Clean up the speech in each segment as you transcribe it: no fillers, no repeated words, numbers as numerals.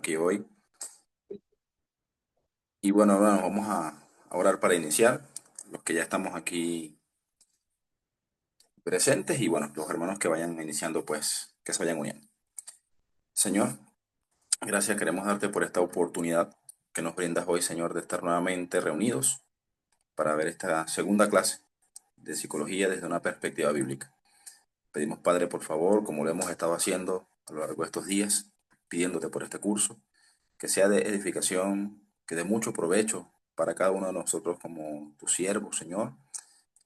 aquí hoy. Y bueno, vamos a orar para iniciar. Los que ya estamos aquí presentes y bueno, los hermanos que vayan iniciando, pues que se vayan uniendo. Señor, gracias, queremos darte por esta oportunidad que nos brindas hoy, Señor, de estar nuevamente reunidos para ver esta segunda clase de psicología desde una perspectiva bíblica. Pedimos, Padre, por favor, como lo hemos estado haciendo a lo largo de estos días, pidiéndote por este curso, que sea de edificación, que dé mucho provecho para cada uno de nosotros como tu siervo, Señor,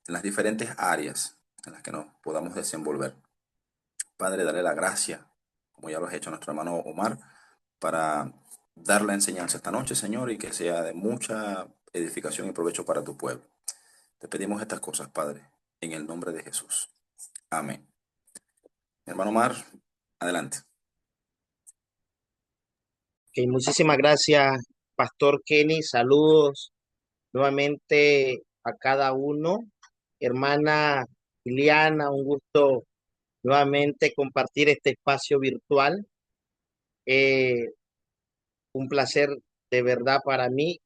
en las diferentes áreas en las que nos podamos desenvolver. Padre, dale la gracia, como ya lo has hecho a nuestro hermano Omar, para dar la enseñanza esta noche, Señor, y que sea de mucha edificación y provecho para tu pueblo. Te pedimos estas cosas, Padre, en el nombre de Jesús. Amén. Hermano Omar, adelante. Ok, muchísimas gracias, Pastor Kenny. Saludos nuevamente a cada uno. Hermana Liliana, un gusto nuevamente compartir este espacio virtual. Eh, un placer de verdad para mí,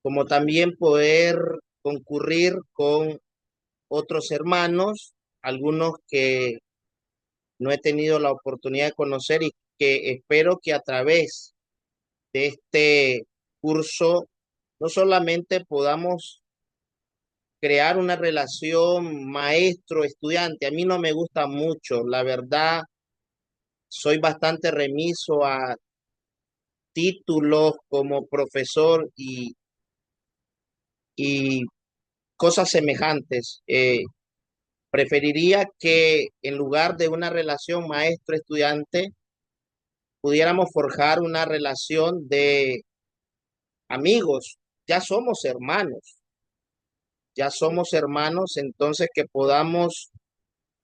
como también poder concurrir con otros hermanos, algunos que no he tenido la oportunidad de conocer y que espero que a través de este curso no solamente podamos crear una relación maestro-estudiante. A mí no me gusta mucho, la verdad, soy bastante remiso a títulos como profesor y cosas semejantes. Preferiría que en lugar de una relación maestro-estudiante, pudiéramos forjar una relación de amigos. Ya somos hermanos, ya somos hermanos, entonces que podamos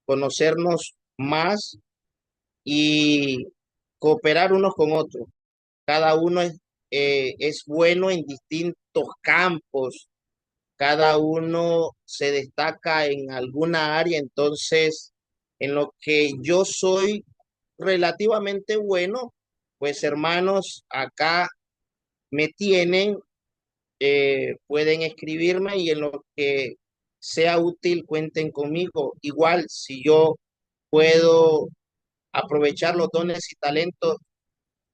conocernos más y cooperar unos con otros. Cada uno es bueno en distintos campos, cada uno se destaca en alguna área, entonces en lo que yo soy relativamente bueno, pues hermanos, acá me tienen, pueden escribirme y en lo que sea útil cuenten conmigo. Igual si yo puedo aprovechar los dones y talentos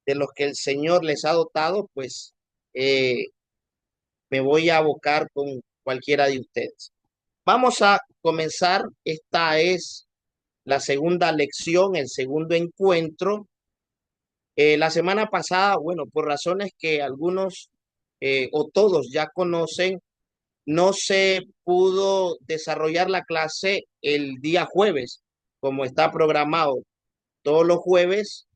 de los que el Señor les ha dotado, pues eh, me voy a abocar con cualquiera de ustedes. Vamos a comenzar. Esta es la segunda lección, el segundo encuentro. La semana pasada, bueno, por razones que algunos o todos ya conocen, no se pudo desarrollar la clase el día jueves, como está programado todos los jueves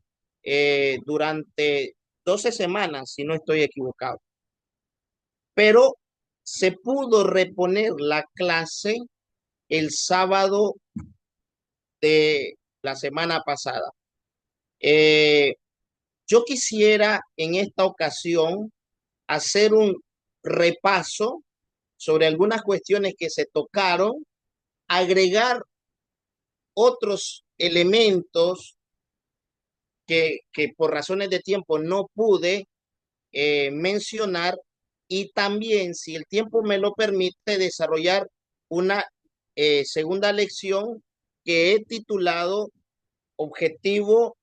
durante 12 semanas, si no estoy equivocado. Pero se pudo reponer la clase el sábado de la semana pasada. Eh, yo quisiera en esta ocasión hacer un repaso sobre algunas cuestiones que se tocaron, agregar otros elementos que por razones de tiempo no pude mencionar y también, si el tiempo me lo permite, desarrollar una segunda lección que he titulado Objetivo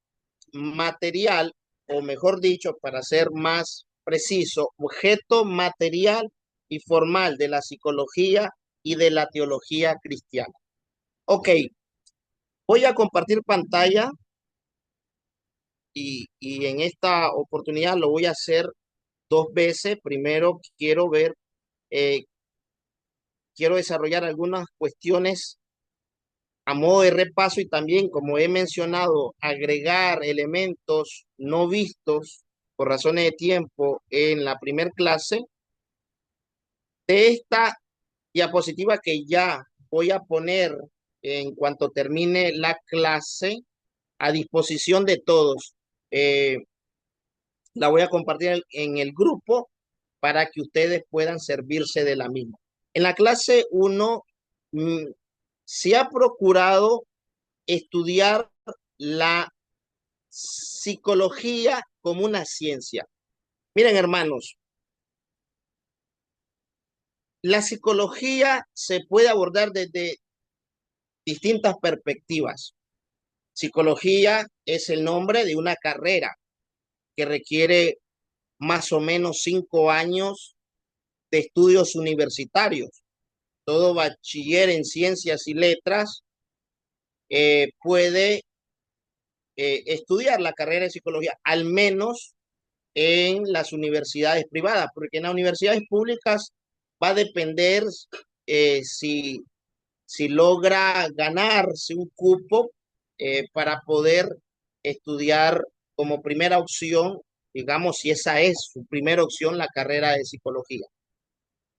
material, o mejor dicho, para ser más preciso, objeto material y formal de la psicología y de la teología cristiana. Ok, voy a compartir pantalla y en esta oportunidad lo voy a hacer dos veces. Primero eh, quiero desarrollar algunas cuestiones a modo de repaso y también, como he mencionado, agregar elementos no vistos por razones de tiempo en la primer clase. De esta diapositiva que ya voy a poner en cuanto termine la clase a disposición de todos. Eh, la voy a compartir en el grupo para que ustedes puedan servirse de la misma. En la clase 1 se ha procurado estudiar la psicología como una ciencia. Miren, hermanos, la psicología se puede abordar desde distintas perspectivas. Psicología es el nombre de una carrera que requiere más o menos 5 años de estudios universitarios. Todo bachiller en ciencias y letras puede estudiar la carrera de psicología, al menos en las universidades privadas, porque en las universidades públicas va a depender si logra ganarse un cupo para poder estudiar como primera opción, digamos, si esa es su primera opción, la carrera de psicología.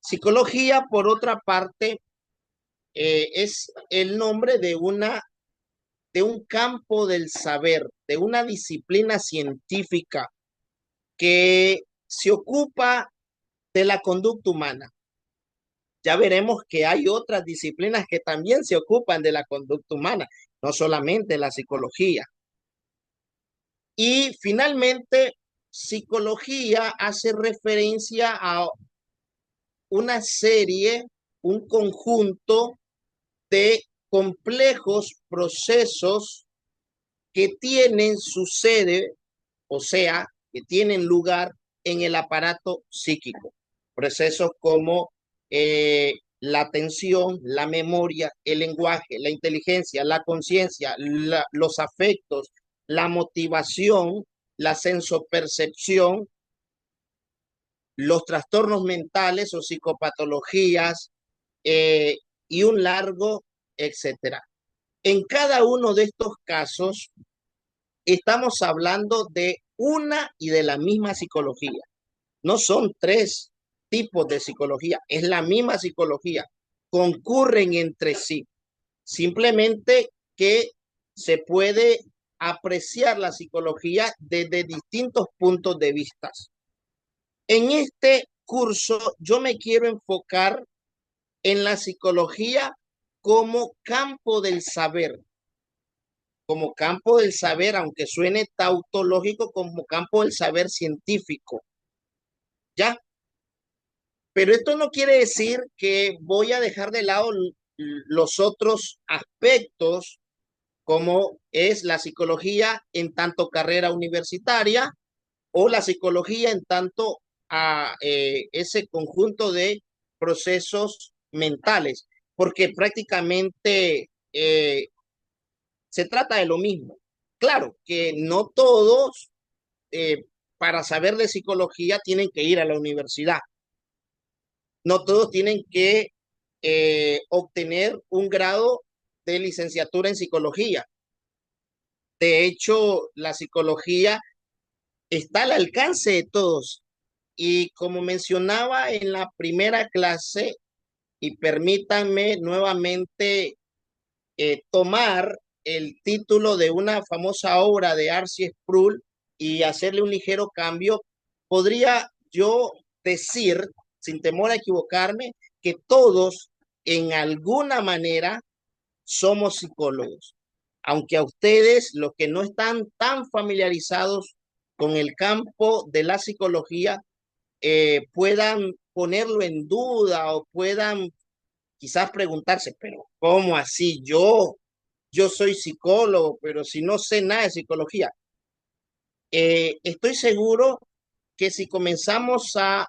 Psicología, por otra parte, es el nombre de un campo del saber, de una disciplina científica que se ocupa de la conducta humana. Ya veremos que hay otras disciplinas que también se ocupan de la conducta humana, no solamente la psicología. Y finalmente, psicología hace referencia a una serie, un conjunto de complejos procesos que tienen su sede, o sea, que tienen lugar en el aparato psíquico. Procesos como la atención, la memoria, el lenguaje, la inteligencia, la conciencia, los afectos, la motivación, la sensopercepción, los trastornos mentales o psicopatologías eh, y un largo, etcétera. En cada uno de estos casos estamos hablando de una y de la misma psicología. No son tres tipos de psicología, es la misma psicología. Concurren entre sí. Simplemente que se puede apreciar la psicología desde distintos puntos de vista. En este curso yo me quiero enfocar en la psicología como campo del saber, como campo del saber, aunque suene tautológico, como campo del saber científico, ¿ya? Pero esto no quiere decir que voy a dejar de lado los otros aspectos, como es la psicología en tanto carrera universitaria o la psicología en tanto a ese conjunto de procesos mentales, porque prácticamente se trata de lo mismo. Claro que no todos para saber de psicología tienen que ir a la universidad, no todos tienen que obtener un grado de licenciatura en psicología. De hecho, la psicología está al alcance de todos. Y como mencionaba en la primera clase, y permítanme nuevamente tomar el título de una famosa obra de Archie Sproul y hacerle un ligero cambio, podría yo decir, sin temor a equivocarme, que todos en alguna manera somos psicólogos. Aunque a ustedes, los que no están tan familiarizados con el campo de la psicología, puedan ponerlo en duda o puedan quizás preguntarse, pero ¿cómo así yo soy psicólogo, pero si no sé nada de psicología? Estoy seguro que si comenzamos a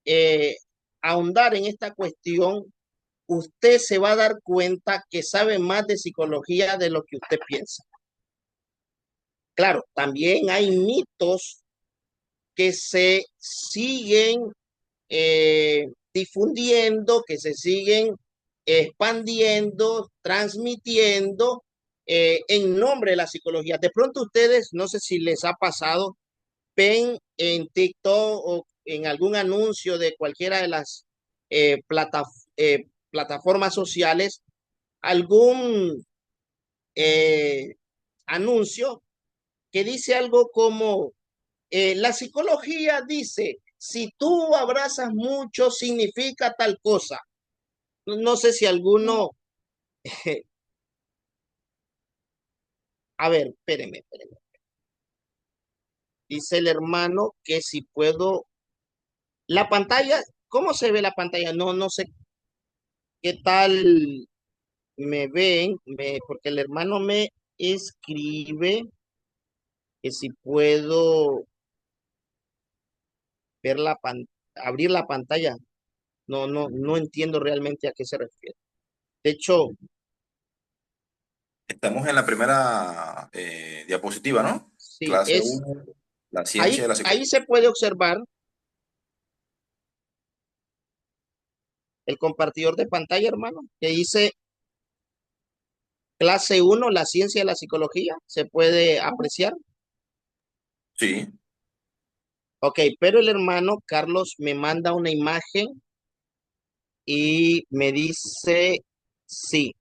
eh, ahondar en esta cuestión, usted se va a dar cuenta que sabe más de psicología de lo que usted piensa. Claro, también hay mitos que se siguen difundiendo, que se siguen expandiendo, transmitiendo en nombre de la psicología. De pronto ustedes, no sé si les ha pasado, ven en TikTok o en algún anuncio de cualquiera de las eh, plata, plataformas sociales, algún eh, anuncio que dice algo como la psicología dice, si tú abrazas mucho, significa tal cosa. No sé si alguno, a ver, espéreme. Dice el hermano que si puedo, la pantalla, ¿cómo se ve la pantalla? No, no sé qué tal me ven, porque el hermano me escribe que si puedo ver abrir la pantalla. No, no, no entiendo realmente a qué se refiere. De hecho, Estamos en la primera diapositiva, ¿no? sí, Clase uno, la ciencia ahí, de la ahí psicología. se puede observar el compartidor de pantalla, hermano, que dice clase uno, la ciencia de la psicología. Se puede apreciar. Sí, Ok, pero el hermano Carlos me manda una imagen y me dice, sí,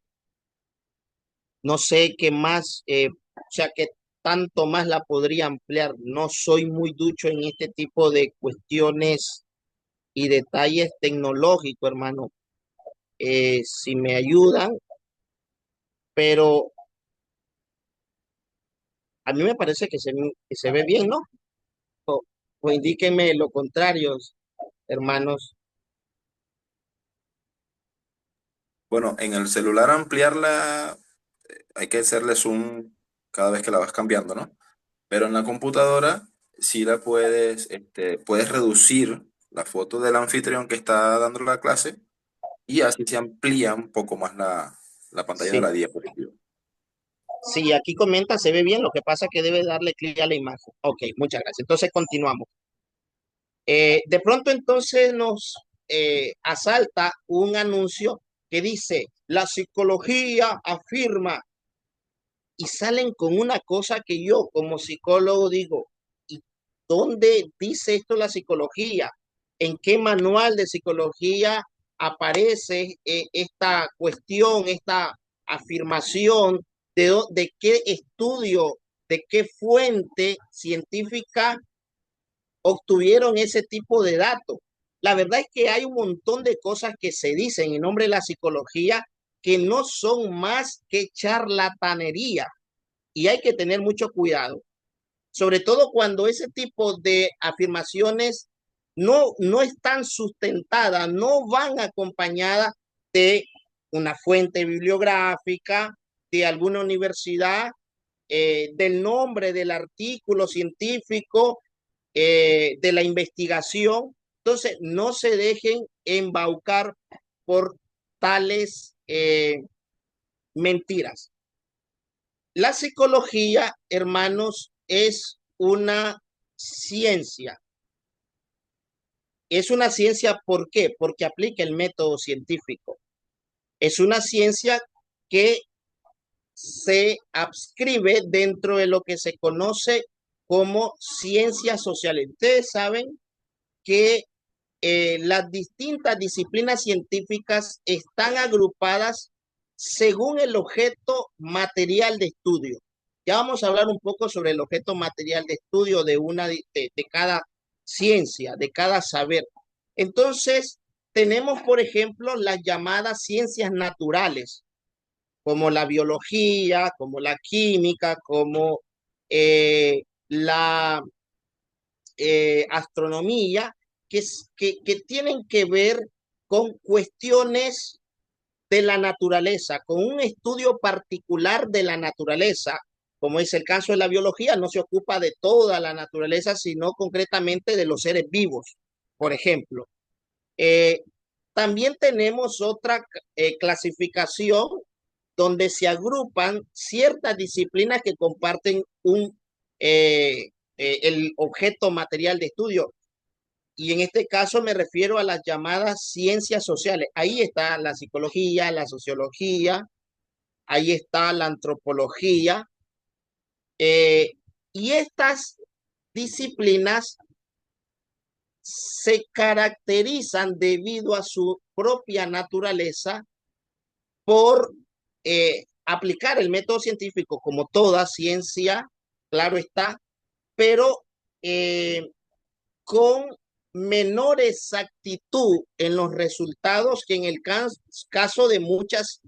no sé qué más, o sea, qué tanto más la podría ampliar. No soy muy ducho en este tipo de cuestiones y detalles tecnológicos, hermano. Si me ayudan, pero a mí me parece que se ve bien, ¿no? O, o indíquenme lo contrario, hermanos. bueno, en el celular ampliarla hay que hacerle zoom cada vez que la vas cambiando, ¿no? Pero en la computadora sí la puedes reducir la foto del anfitrión que está dando la clase y así se amplía un poco más la pantalla de Sí, la diapositiva. sí, aquí comenta, se ve bien, lo que pasa es que debe darle clic a la imagen. Ok, muchas gracias. Entonces continuamos. De pronto entonces nos asalta un anuncio que dice, la psicología afirma, y salen con una cosa que yo como psicólogo digo, ¿y dónde dice esto la psicología? ¿En qué manual de psicología aparece esta cuestión, esta afirmación? De qué estudio, de qué fuente científica obtuvieron ese tipo de datos? La verdad es que hay un montón de cosas que se dicen en nombre de la psicología que no son más que charlatanería y hay que tener mucho cuidado, sobre todo cuando ese tipo de afirmaciones no están sustentadas, no van acompañadas de una fuente bibliográfica, de alguna universidad, del nombre del artículo científico, de la investigación. Entonces, no se dejen embaucar por tales mentiras. La psicología, hermanos, es una ciencia. Es una ciencia, ¿por qué? Porque aplica el método científico. Es una ciencia que se adscribe dentro de lo que se conoce como ciencias sociales. Ustedes saben que las distintas disciplinas científicas están agrupadas según el objeto material de estudio. Ya vamos a hablar un poco sobre el objeto material de estudio de cada ciencia, de cada saber. Entonces, tenemos, por ejemplo, las llamadas ciencias naturales, como la biología, como la química, como la astronomía, que tienen que ver con cuestiones de la naturaleza, con un estudio particular de la naturaleza, como es el caso de la biología, no se ocupa de toda la naturaleza, sino concretamente de los seres vivos, por ejemplo. Eh, También tenemos otra clasificación donde se agrupan ciertas disciplinas que comparten el objeto material de estudio. Y en este caso me refiero a las llamadas ciencias sociales. Ahí está la psicología, la sociología, ahí está la antropología. eh, y estas disciplinas se caracterizan debido a su propia naturaleza por aplicar el método científico como toda ciencia, claro está, pero eh, con menor exactitud en los resultados que en el caso de muchas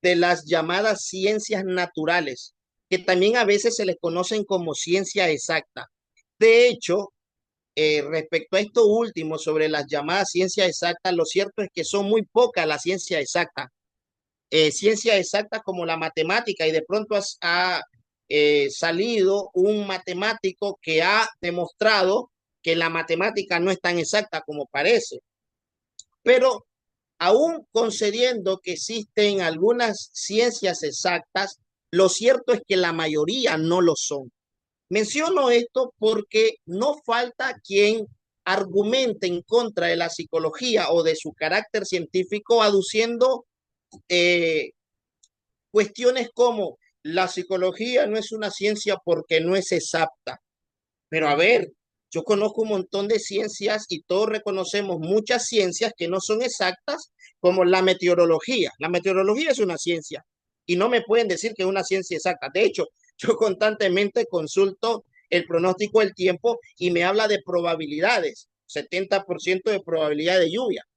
de las llamadas ciencias naturales, que también a veces se les conocen como ciencia exacta. De hecho, respecto a esto último sobre las llamadas ciencias exactas, lo cierto es que son muy pocas las ciencias exactas. Ciencias exactas como la matemática, y de pronto ha salido un matemático que ha demostrado que la matemática no es tan exacta como parece. Pero aún concediendo que existen algunas ciencias exactas, lo cierto es que la mayoría no lo son. Menciono esto porque no falta quien argumente en contra de la psicología o de su carácter científico, aduciendo eh, cuestiones como la psicología no es una ciencia porque no es exacta. Pero a ver, yo conozco un montón de ciencias y todos reconocemos muchas ciencias que no son exactas, como la meteorología. La meteorología es una ciencia y no me pueden decir que es una ciencia exacta. De hecho, yo constantemente consulto el pronóstico del tiempo y me habla de probabilidades, 70% de probabilidad de lluvia,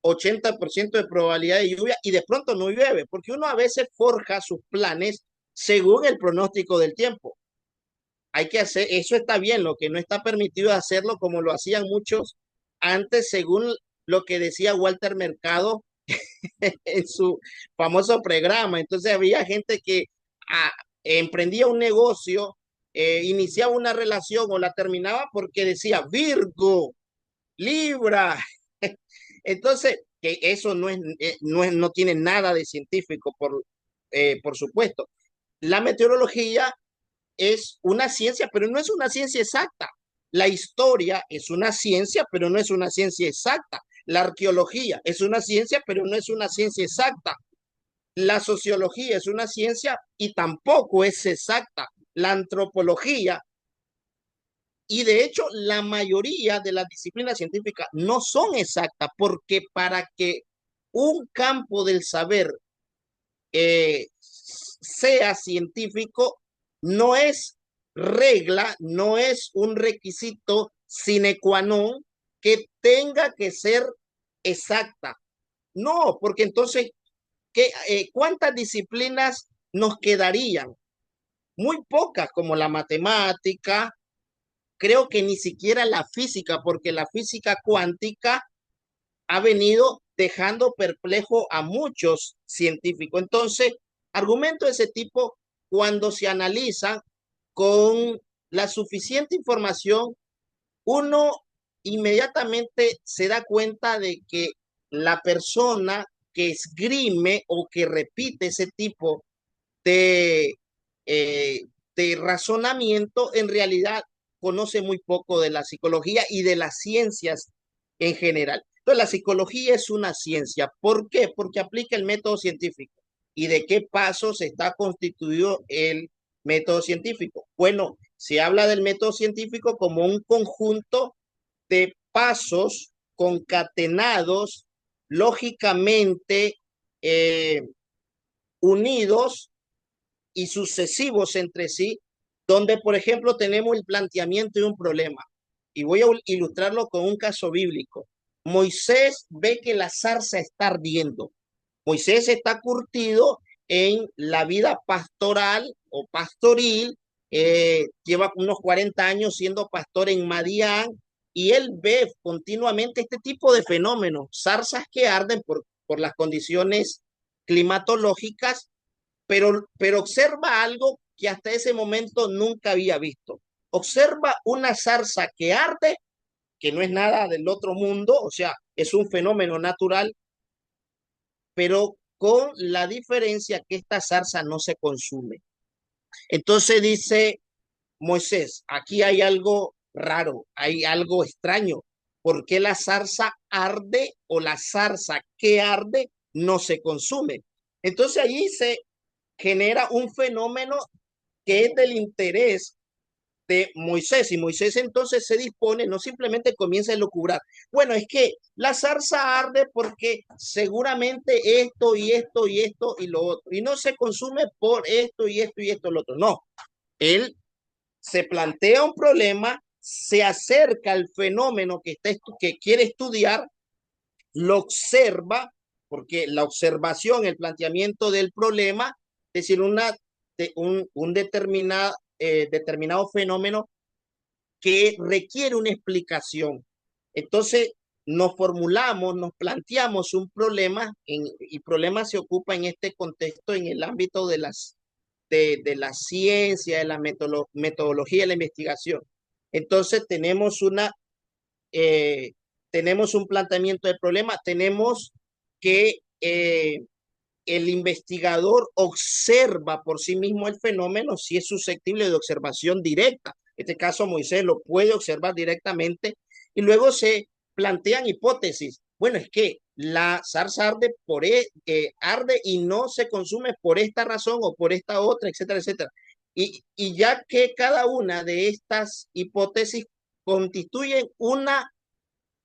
80% de probabilidad de lluvia, y de pronto no llueve, porque uno a veces forja sus planes según el pronóstico del tiempo. Hay que hacer, eso está bien, lo que no está permitido es hacerlo como lo hacían muchos antes, según lo que decía Walter Mercado en su famoso programa. Entonces había gente que ah, emprendía un negocio, iniciaba una relación o la terminaba porque decía Virgo, Libra. Entonces, que eso no tiene nada de científico, por supuesto. La meteorología es una ciencia, pero no es una ciencia exacta. La historia es una ciencia, pero no es una ciencia exacta. La arqueología es una ciencia, pero no es una ciencia exacta. La sociología es una ciencia y tampoco es exacta. La antropología, y de hecho la mayoría de las disciplinas científicas no son exactas, porque para que un campo del saber sea científico, no es regla, no es un requisito sine qua non que tenga que ser exacta. No, porque entonces, ¿cuántas disciplinas nos quedarían? Muy pocas, como la matemática, creo que ni siquiera la física, porque la física cuántica ha venido dejando perplejo a muchos científicos. Entonces, argumentos de ese tipo, cuando se analizan con la suficiente información, uno inmediatamente se da cuenta de que la persona que esgrime o que repite ese tipo de, eh, de razonamiento en realidad conoce muy poco de la psicología y de las ciencias en general. Entonces, la psicología es una ciencia. ¿Por qué? Porque aplica el método científico. ¿Y de qué pasos está constituido el método científico? Bueno, se habla del método científico como un conjunto de pasos concatenados lógicamente eh, unidos y sucesivos entre sí, donde, por ejemplo, tenemos el planteamiento de un problema. Y voy a ilustrarlo con un caso bíblico. Moisés ve que la zarza está ardiendo. Moisés está curtido en la vida pastoral o pastoril, lleva unos 40 años siendo pastor en Madián, y él ve continuamente este tipo de fenómenos, zarzas que arden por las condiciones climatológicas, pero observa algo que hasta ese momento nunca había visto. Observa una zarza que arde, que no es nada del otro mundo, o sea, es un fenómeno natural, pero con la diferencia que esta zarza no se consume. Entonces dice Moisés, aquí hay algo raro, hay algo extraño. ¿Por qué la zarza arde o la zarza que arde no se consume? Entonces allí se genera un fenómeno que es del interés de Moisés, y Moisés entonces se dispone, no simplemente comienza a elucubrar. Bueno, es que la zarza arde porque seguramente esto y esto y esto y lo otro, y no se consume por esto y esto y esto y lo otro. No, él se plantea un problema, se acerca al fenómeno que quiere estudiar, lo observa, porque la observación, el planteamiento del problema, es decir, un determinado fenómeno que requiere una explicación. Entonces, nos formulamos, nos planteamos un problema, y problema se ocupa en este contexto en el ámbito de la ciencia, de la metodología de la investigación. Entonces, eh, tenemos un planteamiento de problema, tenemos que el investigador observa por sí mismo el fenómeno si es susceptible de observación directa. En este caso, Moisés lo puede observar directamente y luego se plantean hipótesis. Bueno, es que la zarza arde y no se consume por esta razón o por esta otra, etcétera, etcétera. Y ya que cada una de estas hipótesis constituyen una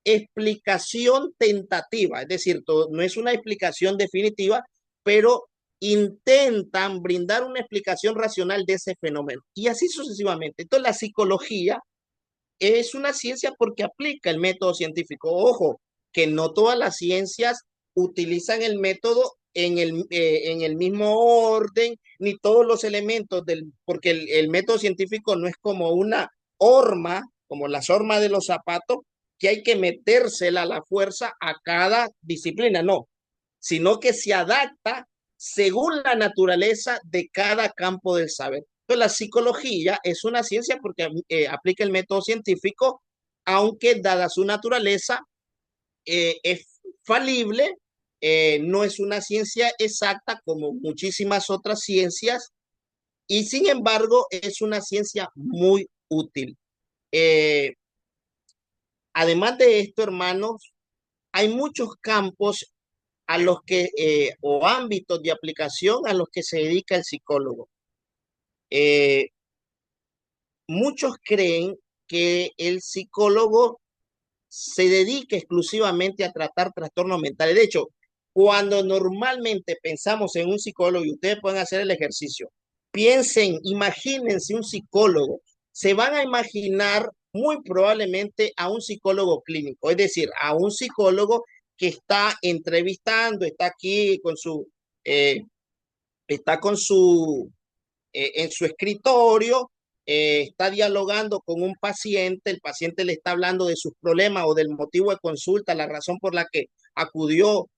explicación tentativa, es decir, no es una explicación definitiva, pero intentan brindar una explicación racional de ese fenómeno y así sucesivamente. Entonces, la psicología es una ciencia porque aplica el método científico. Ojo, que no todas las ciencias utilizan el método en el mismo orden, ni todos los elementos porque el método científico no es como una horma, como las hormas de los zapatos, que hay que metérsela a la fuerza a cada disciplina, no, sino que se adapta según la naturaleza de cada campo del saber. Entonces, la psicología es una ciencia porque aplica el método científico, aunque dada su naturaleza es falible, no es una ciencia exacta como muchísimas otras ciencias y sin embargo es una ciencia muy útil. Eh, Además de esto, hermanos, hay muchos campos a los que, o ámbitos de aplicación a los que se dedica el psicólogo. Eh, Muchos creen que el psicólogo se dedica exclusivamente a tratar trastornos mentales. De hecho, cuando normalmente pensamos en un psicólogo, y ustedes pueden hacer el ejercicio, piensen, imagínense un psicólogo, se van a imaginar muy probablemente a un psicólogo clínico, es decir, a un psicólogo que está entrevistando, eh, está con en su escritorio, está dialogando con un paciente, el paciente le está hablando de sus problemas o del motivo de consulta, la razón por la que acudió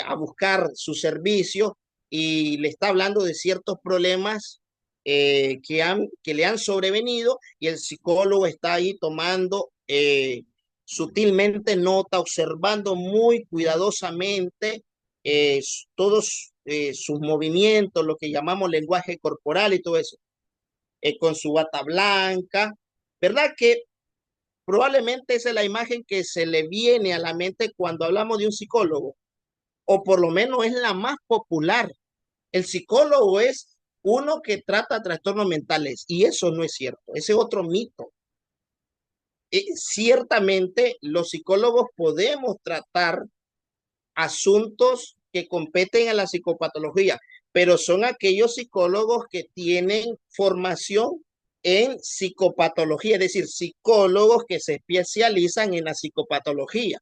a buscar su servicio y le está hablando de ciertos problemas que le han sobrevenido y el psicólogo está ahí tomando sutilmente nota, observando muy cuidadosamente todos sus movimientos, lo que llamamos lenguaje corporal y todo eso, con su bata blanca, ¿verdad? Que probablemente esa es la imagen que se le viene a la mente cuando hablamos de un psicólogo, o por lo menos es la más popular. El psicólogo es uno que trata trastornos mentales y eso no es cierto, ese es otro mito. Ciertamente los psicólogos podemos tratar asuntos que competen a la psicopatología, pero son aquellos psicólogos que tienen formación en psicopatología, es decir, psicólogos que se especializan en la psicopatología.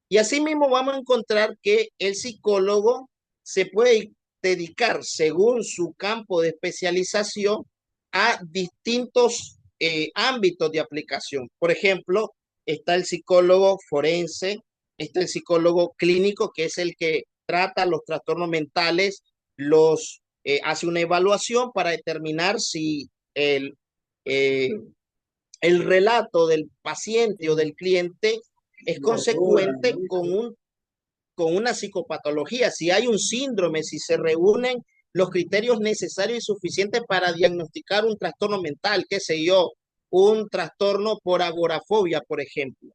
Y asimismo vamos a encontrar que el psicólogo se puede dedicar, según su campo de especialización, a distintos ámbitos de aplicación. Por ejemplo, está el psicólogo forense, está el psicólogo clínico, que es el que trata los trastornos mentales, hace una evaluación para determinar si eh, el relato del paciente o del cliente es consecuente con una psicopatología, si hay un síndrome, si se reúnen los criterios necesarios y suficientes para diagnosticar un trastorno mental, qué sé yo, un trastorno por agorafobia, por ejemplo.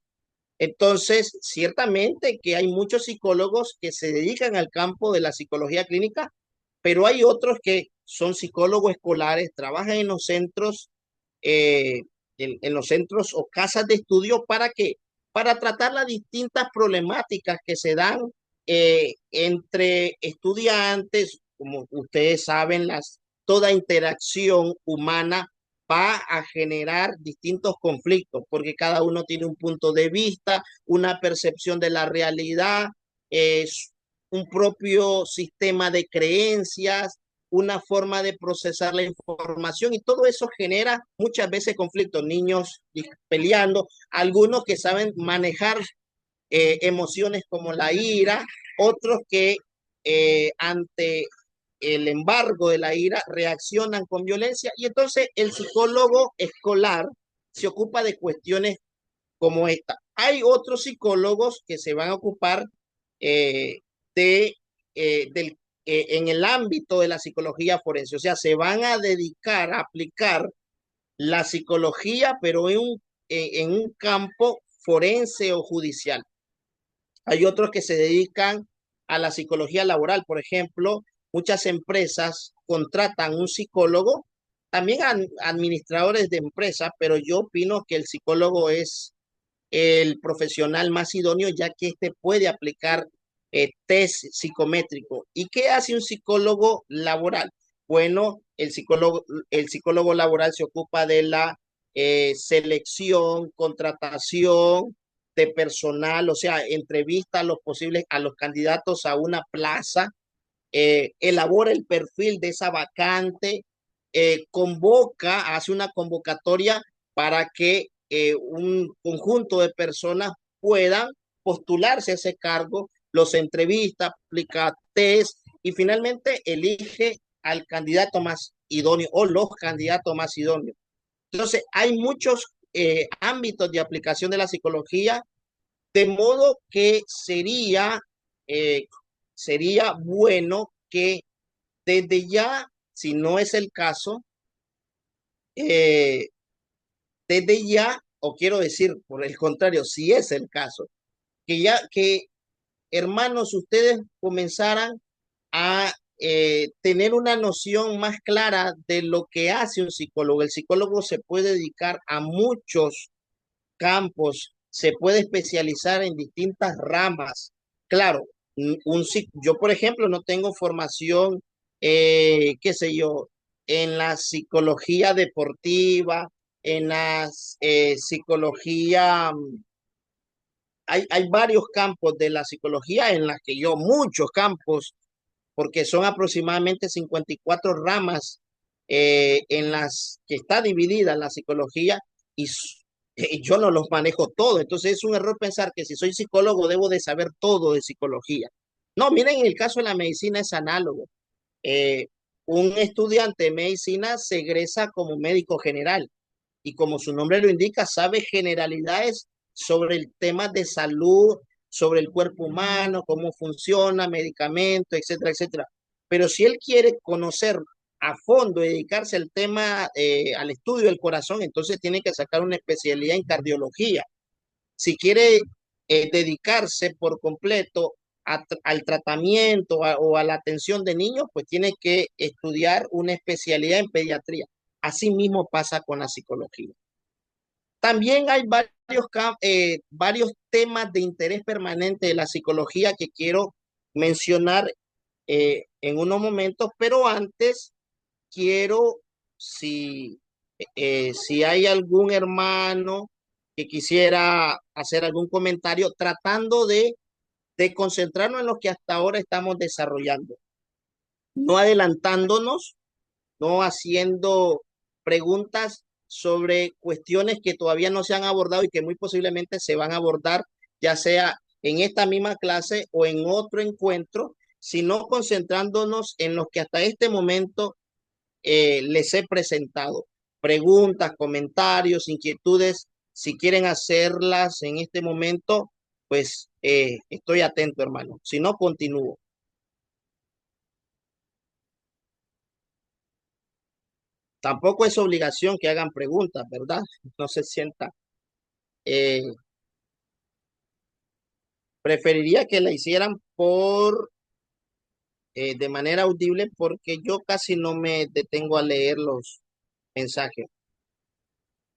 Entonces, ciertamente que hay muchos psicólogos que se dedican al campo de la psicología clínica, pero hay otros que son psicólogos escolares, trabajan eh, en los centros o casas de estudio para que para tratar las distintas problemáticas que se dan entre estudiantes, como ustedes saben, toda interacción humana va a generar distintos conflictos, porque cada uno tiene un punto de vista, una percepción de la realidad, es un propio sistema de creencias, una forma de procesar la información y todo eso genera muchas veces conflictos, niños peleando, algunos que saben manejar emociones como la ira, otros que ante el embargo de la ira reaccionan con violencia y entonces el psicólogo escolar se ocupa de cuestiones como esta. Hay otros psicólogos que se van a ocupar eh, de, del, en el ámbito de la psicología forense, o sea, se van a dedicar a aplicar la psicología, pero en un campo forense o judicial. Hay otros que se dedican a la psicología laboral. Por ejemplo, muchas empresas contratan un psicólogo, también administradores de empresas, pero yo opino que el psicólogo es el profesional más idóneo, ya que éste puede aplicar test psicométrico. ¿Y qué hace un psicólogo laboral? Bueno, el psicólogo laboral se ocupa de la selección, contratación de personal, o sea, entrevista a los posibles, a los candidatos a una plaza, elabora el perfil de esa vacante, convoca, hace una convocatoria para que un conjunto de personas puedan postularse a ese cargo, los entrevista, aplica test y finalmente elige al candidato más idóneo o los candidatos más idóneos. Entonces, hay muchos ámbitos de aplicación de la psicología, de modo que eh, sería bueno que desde ya, si no es el caso, eh, desde ya, o quiero decir, por el contrario, si es el caso, que hermanos, ustedes comenzaran a tener una noción más clara de lo que hace un psicólogo. El psicólogo se puede dedicar a muchos campos, se puede especializar en distintas ramas. Claro, yo, por ejemplo, no tengo formación, qué sé yo, en la psicología deportiva, en la psicología, hay varios campos de la psicología en las que yo, muchos campos, porque son aproximadamente 54 ramas en las que está dividida la psicología y yo no los manejo todo. Entonces es un error pensar que si soy psicólogo debo de saber todo de psicología. No, miren, en el caso de la medicina es análogo. Eh, un estudiante de medicina se egresa como médico general y como su nombre lo indica, sabe generalidades sobre el tema de salud, sobre el cuerpo humano, cómo funciona, medicamentos, etcétera, etcétera. Pero si él quiere conocer a fondo y dedicarse al tema, al estudio del corazón, entonces tiene que sacar una especialidad en cardiología. Si quiere dedicarse por completo al tratamiento o a la atención de niños, pues tiene que estudiar una especialidad en pediatría. Así mismo pasa con la psicología. También hay varios temas de interés permanente de la psicología que quiero mencionar en unos momentos, pero antes quiero, si, si hay algún hermano que quisiera hacer algún comentario, tratando de concentrarnos en lo que hasta ahora estamos desarrollando, no adelantándonos, no haciendo preguntas sobre cuestiones que todavía no se han abordado y que muy posiblemente se van a abordar, ya sea en esta misma clase o en otro encuentro, sino concentrándonos en lo que hasta este momento les he presentado. Preguntas, comentarios, inquietudes, si quieren hacerlas en este momento, pues estoy atento, hermano. Si no, continúo. Tampoco es obligación que hagan preguntas, ¿verdad? No se sienta. Eh, Preferiría que la hicieran de manera audible porque yo casi no me detengo a leer los mensajes.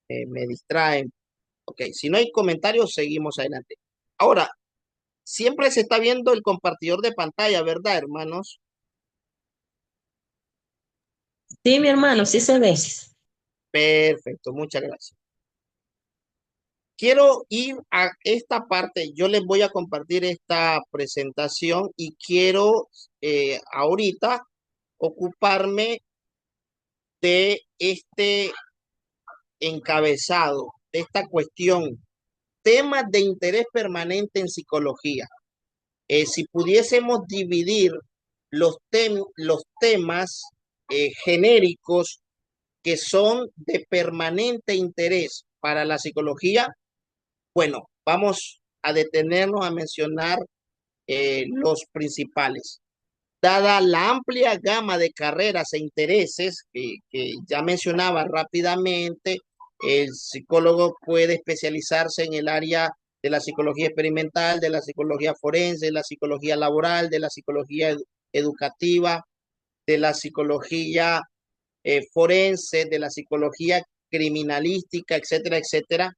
Me distraen. Ok, si no hay comentarios, seguimos adelante. Ahora, siempre se está viendo el compartidor de pantalla, ¿verdad, hermanos? Sí, mi hermano, sí se ve. Perfecto, muchas gracias. Quiero ir a esta parte, yo les voy a compartir esta presentación y quiero ahorita ocuparme de este encabezado, de esta cuestión, temas de interés permanente en psicología. Si pudiésemos dividir los temas genéricos que son de permanente interés para la psicología, bueno, vamos a detenernos a mencionar los principales. Dada la amplia gama de carreras e intereses que ya mencionaba rápidamente, el psicólogo puede especializarse en el área de la psicología experimental, de la psicología forense, de la psicología laboral, de la psicología educativa, de la psicología forense, de la psicología criminalística, etcétera, etcétera.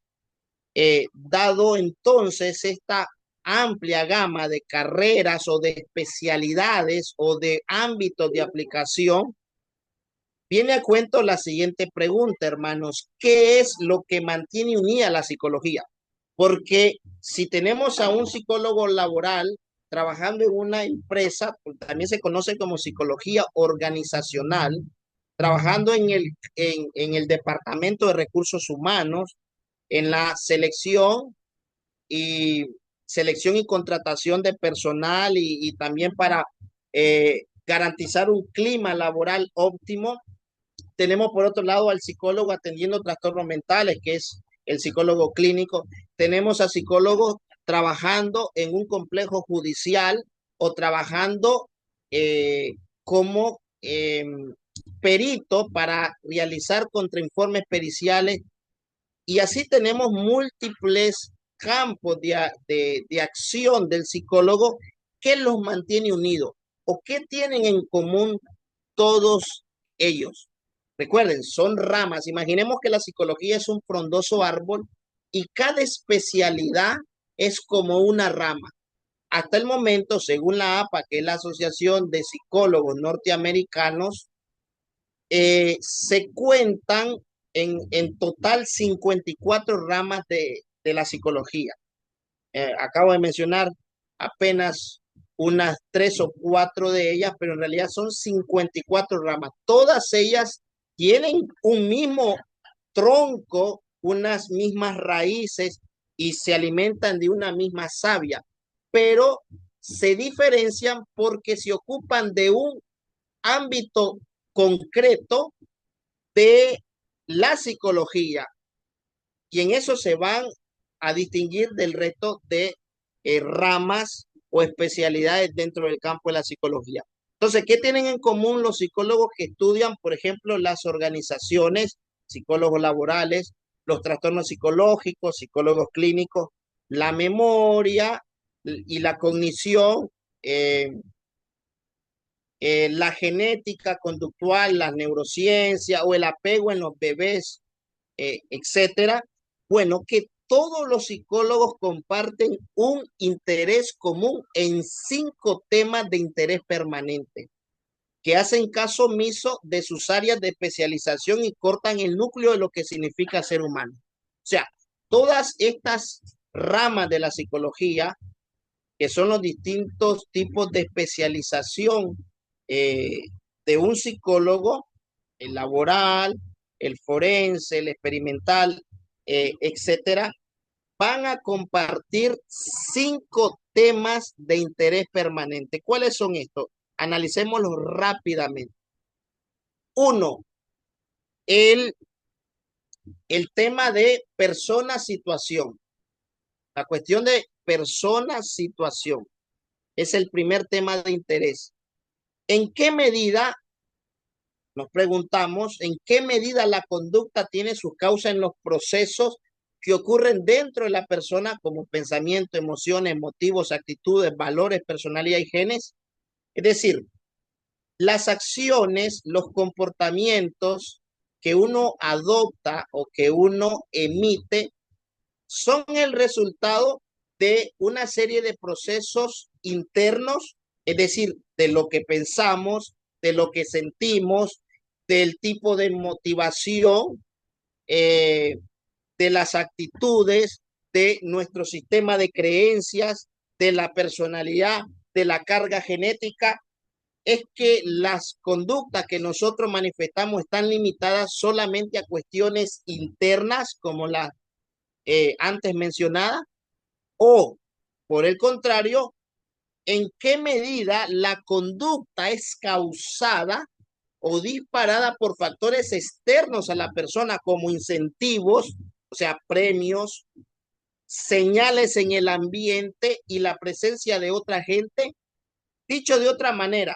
Dado entonces esta amplia gama de carreras o de especialidades o de ámbitos de aplicación, viene a cuento la siguiente pregunta, hermanos: ¿qué es lo que mantiene unida la psicología? Porque si tenemos a un psicólogo laboral trabajando en una empresa, también se conoce como psicología organizacional, trabajando en el departamento de recursos humanos, en la y selección y contratación de personal y también para garantizar un clima laboral óptimo. Tenemos por otro lado al psicólogo atendiendo trastornos mentales, que es el psicólogo clínico. Tenemos a psicólogos trabajando en un complejo judicial o trabajando como perito para realizar contrainformes periciales, y así tenemos múltiples campos de acción del psicólogo que los mantiene unidos. ¿O qué tienen en común todos ellos? Recuerden, son ramas. Imaginemos que la psicología es un frondoso árbol y cada especialidad es como una rama. Hasta el momento, según la APA, que es la Asociación de Psicólogos Norteamericanos, se cuentan en total 54 ramas de la psicología. Acabo de mencionar apenas unas 3 o 4 de ellas, pero en realidad son 54 ramas. Todas ellas tienen un mismo tronco, unas mismas raíces y se alimentan de una misma savia, pero se diferencian porque se ocupan de un ámbito concreto de la psicología, y en eso se van a distinguir del resto de ramas o especialidades dentro del campo de la psicología. Entonces, ¿qué tienen en común los psicólogos que estudian, por ejemplo, las organizaciones, psicólogos laborales, los trastornos psicológicos, psicólogos clínicos, la memoria y la cognición, la genética conductual, la neurociencia o el apego en los bebés, etcétera? Bueno, que todos los psicólogos comparten un interés común en 5 temas de interés permanente, que hacen caso omiso de sus áreas de especialización y cortan el núcleo de lo que significa ser humano. O sea, todas estas ramas de la psicología, que son los distintos tipos de especialización eh, de un psicólogo: el laboral, el forense, el experimental, etcétera, van a compartir 5 temas de interés permanente. ¿Cuáles son estos? Analicémoslos rápidamente. Uno, el, el tema de persona-situación. La cuestión de persona-situación es el primer tema de interés. ¿En qué medida, nos preguntamos, en qué medida la conducta tiene su causa en los procesos que ocurren dentro de la persona, como pensamiento, emociones, motivos, actitudes, valores, personalidad y genes? Es decir, las acciones, los comportamientos que uno adopta o que uno emite son el resultado de una serie de procesos internos, es decir, de lo que pensamos, de lo que sentimos, del tipo de motivación, de las actitudes, de nuestro sistema de creencias, de la personalidad, de la carga genética. es que las conductas que nosotros manifestamos están limitadas solamente a cuestiones internas, como las antes mencionadas, o por el contrario, en qué medida la conducta es causada o disparada por factores externos a la persona como incentivos, o sea, premios, señales en el ambiente y la presencia de otra gente. Dicho de otra manera,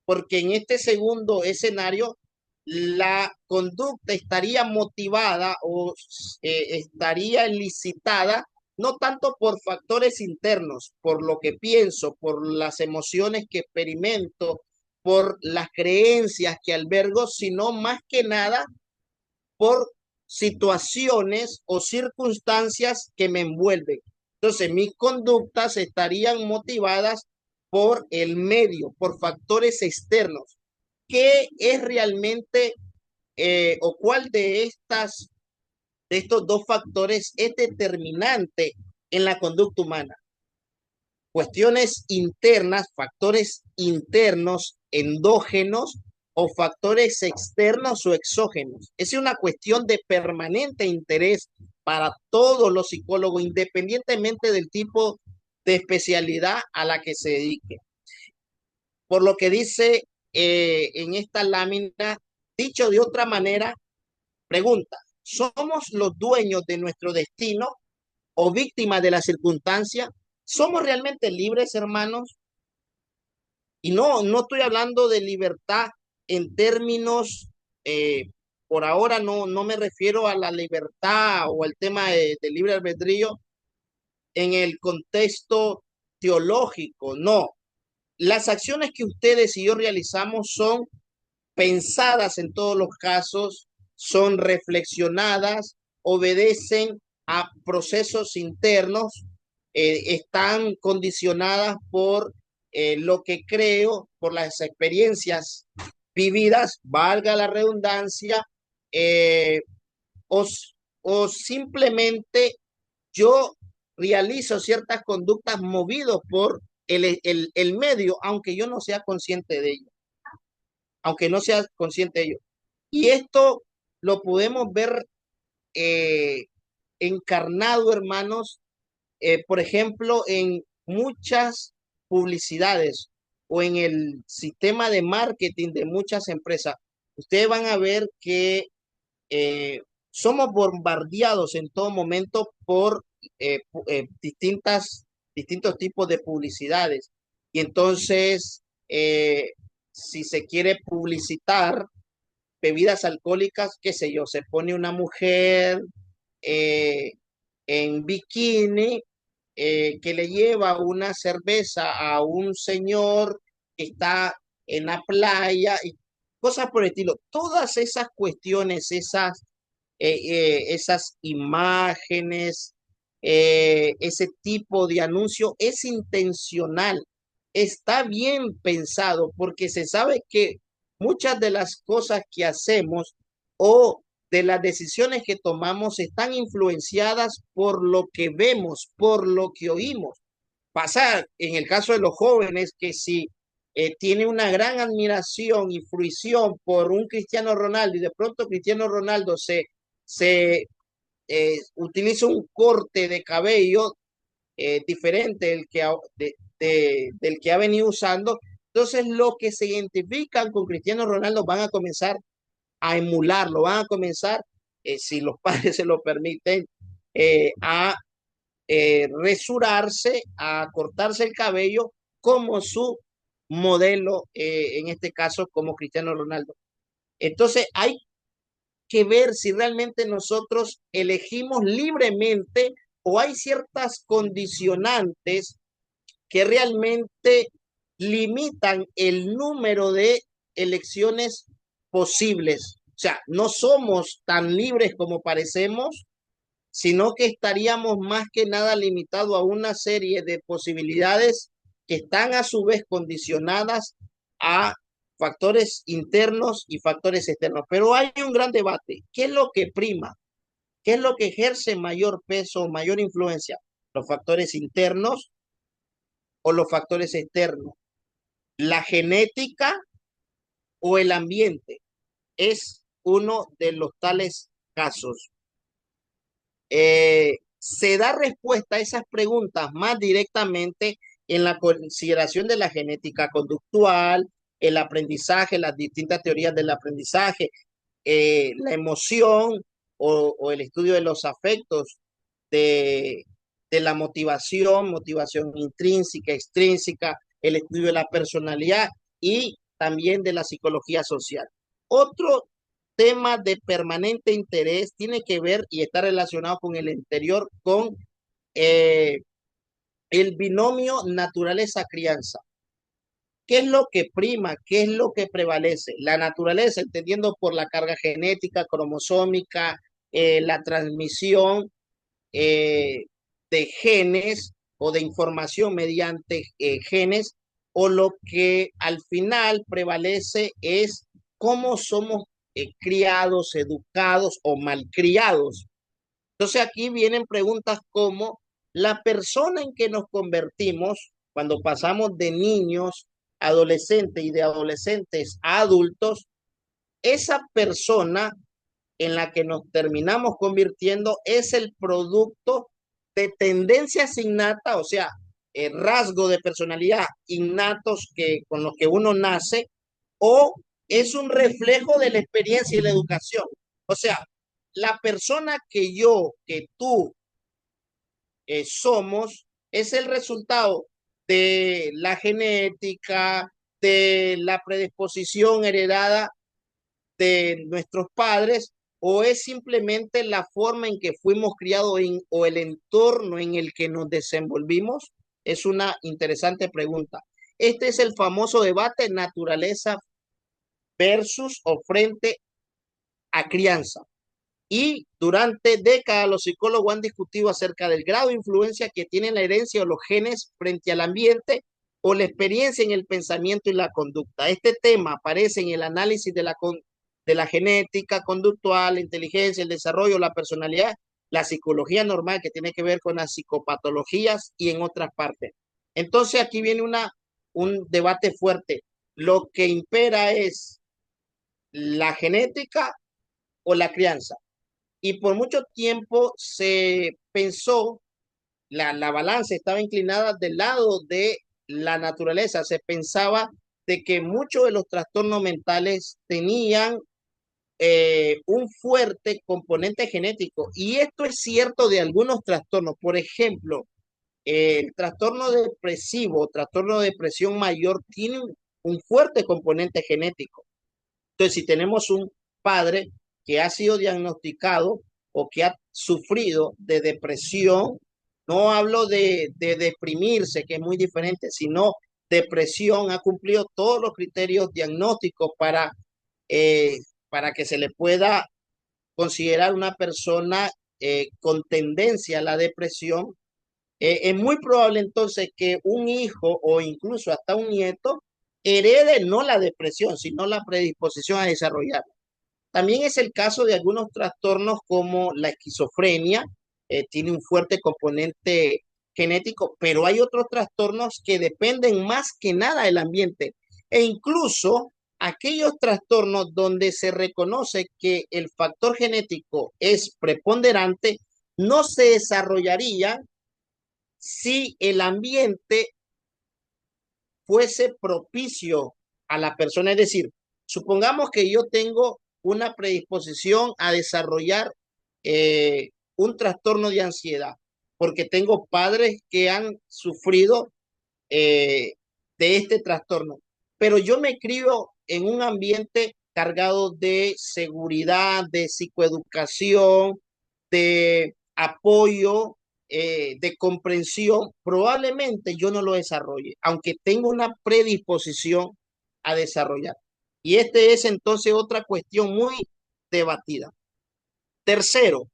porque en este segundo escenario la conducta estaría motivada o estaría licitada no tanto por factores internos, por lo que pienso, por las emociones que experimento, por las creencias que albergo, sino más que nada por situaciones o circunstancias que me envuelven. Entonces, mis conductas estarían motivadas por el medio, por factores externos. ¿Qué es realmente o cuál de estos dos factores es determinante en la conducta humana? Cuestiones internas, factores internos, endógenos o factores externos o exógenos. Es una cuestión de permanente interés para todos los psicólogos, independientemente del tipo de especialidad a la que se dedique. Por lo que dice en esta lámina, dicho de otra manera, pregunta, ¿somos los dueños de nuestro destino o víctimas de la circunstancia? ¿Somos realmente libres, hermanos? Y no estoy hablando de libertad en términos, eh, por ahora no me refiero a la libertad o al tema de libre albedrío en el contexto teológico, no. Las acciones que ustedes y yo realizamos son pensadas en todos los casos, son reflexionadas, obedecen a procesos internos, están condicionadas por lo que creo, por las experiencias vividas, valga la redundancia, eh, o, o simplemente yo realizo ciertas conductas movidos por el medio, aunque yo no sea consciente de ello, aunque no sea consciente de ello. Y esto lo podemos ver eh, encarnado, hermanos, por ejemplo, en muchas publicidades o en el sistema de marketing de muchas empresas. Ustedes van a ver que somos bombardeados en todo momento por distintos tipos de publicidades. Y entonces, si se quiere publicitar bebidas alcohólicas, qué sé yo, se pone una mujer eh, en bikini que le lleva una cerveza a un señor que está en la playa y cosas por el estilo. Todas esas cuestiones, esas imágenes, ese tipo de anuncio es intencional, está bien pensado porque se sabe que muchas de las cosas que hacemos o de las decisiones que tomamos están influenciadas por lo que vemos, por lo que oímos. Pasa en el caso de los jóvenes que si tiene una gran admiración y fruición por un Cristiano Ronaldo y de pronto Cristiano Ronaldo se utiliza un corte de cabello diferente del que ha venido usando, entonces los que se identifican con Cristiano Ronaldo van a comenzar a emularlo, van a comenzar, si los padres se lo permiten, a resurarse, a cortarse el cabello como su modelo, en este caso como Cristiano Ronaldo. Entonces hay que ver si realmente nosotros elegimos libremente o hay ciertas condicionantes que realmente limitan el número de elecciones posibles. O sea, no somos tan libres como parecemos, sino que estaríamos más que nada limitados a una serie de posibilidades que están a su vez condicionadas a factores internos y factores externos. Pero hay un gran debate. ¿Qué es lo que prima? ¿Qué es lo que ejerce mayor peso, mayor influencia? ¿Los factores internos o los factores externos? La genética o el ambiente es uno de los tales casos. Se da respuesta a esas preguntas más directamente en la consideración de la genética conductual, el aprendizaje, las distintas teorías del aprendizaje, la emoción o el estudio de los afectos, de, de la motivación, motivación intrínseca, extrínseca, el estudio de la personalidad y también de la psicología social. Otro tema de permanente interés tiene que ver y está relacionado con el anterior, con eh, el binomio naturaleza-crianza. ¿Qué es lo que prima? ¿Qué es lo que prevalece? La naturaleza, entendiendo por la carga genética, cromosómica, la transmisión eh, de genes o de información mediante genes, o lo que al final prevalece es cómo somos criados, educados o malcriados. Entonces aquí vienen preguntas como la persona en que nos convertimos cuando pasamos de niños, adolescentes y de adolescentes a adultos, esa persona en la que nos terminamos convirtiendo es el producto de tendencias innatas, o sea, rasgos de personalidad innatos que, con los que uno nace, o es un reflejo de la experiencia y la educación. O sea, la persona que yo, que tú somos, es el resultado de la genética, de la predisposición heredada de nuestros padres, o es simplemente la forma en que fuimos criados o el entorno en el que nos desenvolvimos? Es una interesante pregunta. Este es el famoso debate naturaleza versus o frente a crianza. Y durante décadas los psicólogos han discutido acerca del grado de influencia que tiene la herencia o los genes frente al ambiente o la experiencia en el pensamiento y la conducta. Este tema aparece en el análisis de la genética conductual, la inteligencia, el desarrollo, la personalidad, la psicología normal que tiene que ver con las psicopatologías y en otras partes. Entonces aquí viene un debate fuerte. Lo que impera es la genética o la crianza. Y por mucho tiempo se pensó, la balanza estaba inclinada del lado de la naturaleza. Se pensaba de que muchos de los trastornos mentales tenían un fuerte componente genético. Y esto es cierto de algunos trastornos. Por ejemplo, el trastorno depresivo, trastorno de depresión mayor, tiene un fuerte componente genético. Entonces, si tenemos un padre que ha sido diagnosticado o que ha sufrido de depresión, no hablo de deprimirse, que es muy diferente, sino depresión, ha cumplido todos los criterios diagnósticos eh, para que se le pueda considerar una persona con tendencia a la depresión, es muy probable entonces que un hijo o incluso hasta un nieto herede no la depresión, sino la predisposición a desarrollarla. También es el caso de algunos trastornos como la esquizofrenia, tiene un fuerte componente genético, pero hay otros trastornos que dependen más que nada del ambiente e incluso aquellos trastornos donde se reconoce que el factor genético es preponderante no se desarrollaría si el ambiente fuese propicio a la persona. Es decir, supongamos que yo tengo una predisposición a desarrollar un trastorno de ansiedad, porque tengo padres que han sufrido eh, de este trastorno, pero yo me crio en un ambiente cargado de seguridad, de psicoeducación, de apoyo, de comprensión, probablemente yo no lo desarrolle, aunque tengo una predisposición a desarrollar. Y este es entonces otra cuestión muy debatida. Tercero,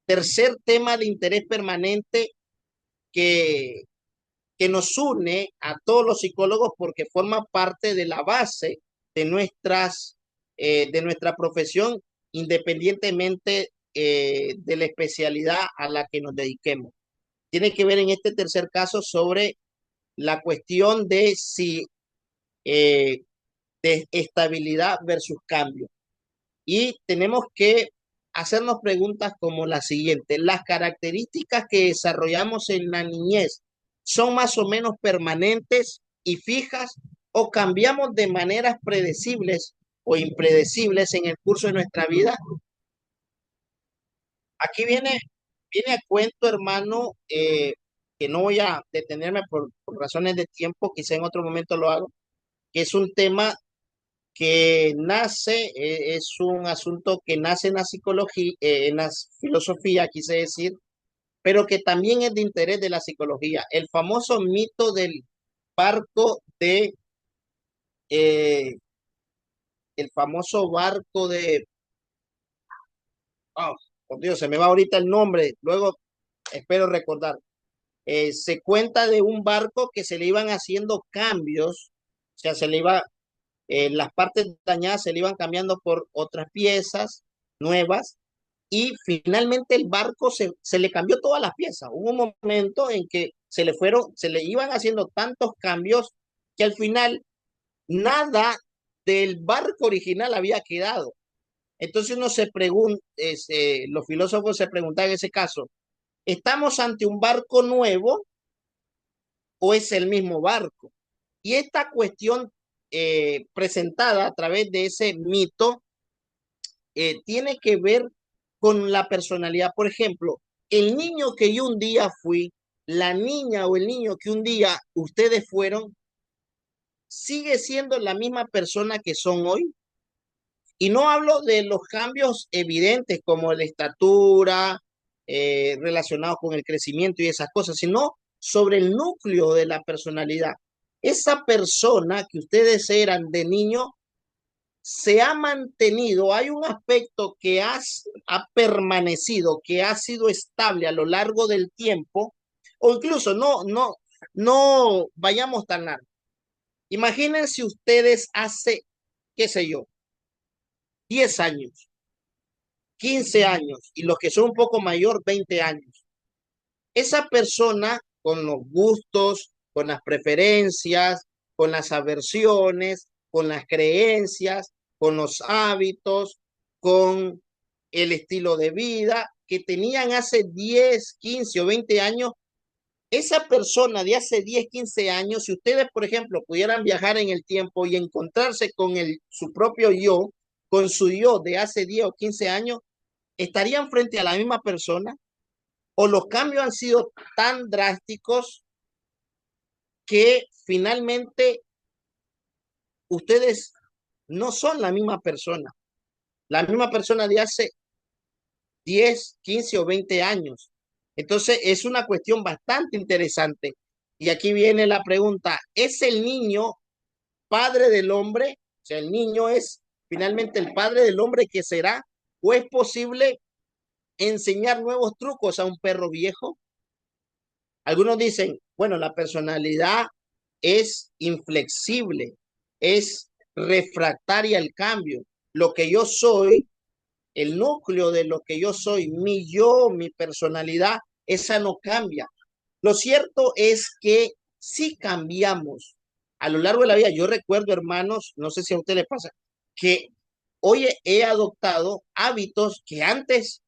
tercer tema de interés permanente que, que nos une a todos los psicólogos porque forma parte de la base de de nuestra profesión, independientemente de la especialidad a la que nos dediquemos. Tiene que ver en este tercer caso sobre la cuestión de si eh, de estabilidad versus cambio. Y tenemos que hacernos preguntas como la siguiente. ¿Las características que desarrollamos en la niñez son más o menos permanentes y fijas o cambiamos de maneras predecibles o impredecibles en el curso de nuestra vida? Aquí viene a cuento, hermano, que no voy a detenerme por razones de tiempo, quizá en otro momento lo hago, que es un tema que nace, es un asunto que nace en la psicología, en la filosofía, quise decir, pero que también es de interés de la psicología. El famoso mito del barco eh, el famoso barco oh, por Dios, se me va ahorita el nombre, luego espero recordar. Se cuenta de un barco que se le iban haciendo cambios, o sea, las partes dañadas se le iban cambiando por otras piezas nuevas y finalmente el barco se le cambió todas las piezas. Hubo un momento en que se le iban haciendo tantos cambios que al final nada del barco original había quedado. Entonces uno se pregunta, los filósofos se preguntan en ese caso, ¿estamos ante un barco nuevo o es el mismo barco? Y esta cuestión presentada a través de ese mito tiene que ver con la personalidad. Por ejemplo, el niño que yo un día fui, la niña o el niño que un día ustedes fueron, sigue siendo la misma persona que son hoy. Y no hablo de los cambios evidentes como la estatura, relacionados con el crecimiento y esas cosas, sino sobre el núcleo de la personalidad. Esa persona que ustedes eran de niño se ha mantenido, hay un aspecto que ha permanecido, que ha sido estable a lo largo del tiempo, o incluso no vayamos tan largo. Imagínense ustedes hace, qué sé yo, 10 años, 15 años, y los que son un poco mayor, 20 años. Esa persona con los gustos, con las preferencias, con las aversiones, con las creencias, con los hábitos, con el estilo de vida que tenían hace 10, 15 o 20 años, esa persona de hace 10, 15 años, si ustedes, por ejemplo, pudieran viajar en el tiempo y encontrarse con su propio yo, con su yo de hace 10 o 15 años, ¿estarían frente a la misma persona? ¿O los cambios han sido tan drásticos que finalmente ustedes no son la misma persona de hace 10, 15 o 20 años? Entonces es una cuestión bastante interesante. Y aquí viene la pregunta, ¿es el niño padre del hombre? O sea, el niño es finalmente el padre del hombre que será, ¿o es posible enseñar nuevos trucos a un perro viejo? Algunos dicen, bueno, la personalidad es inflexible, es refractaria al cambio. Lo que yo soy, el núcleo de lo que yo soy, mi yo, mi personalidad, esa no cambia. Lo cierto es que si cambiamos a lo largo de la vida, yo recuerdo, hermanos, no sé si a usted le pasa, que hoy he adoptado hábitos que antes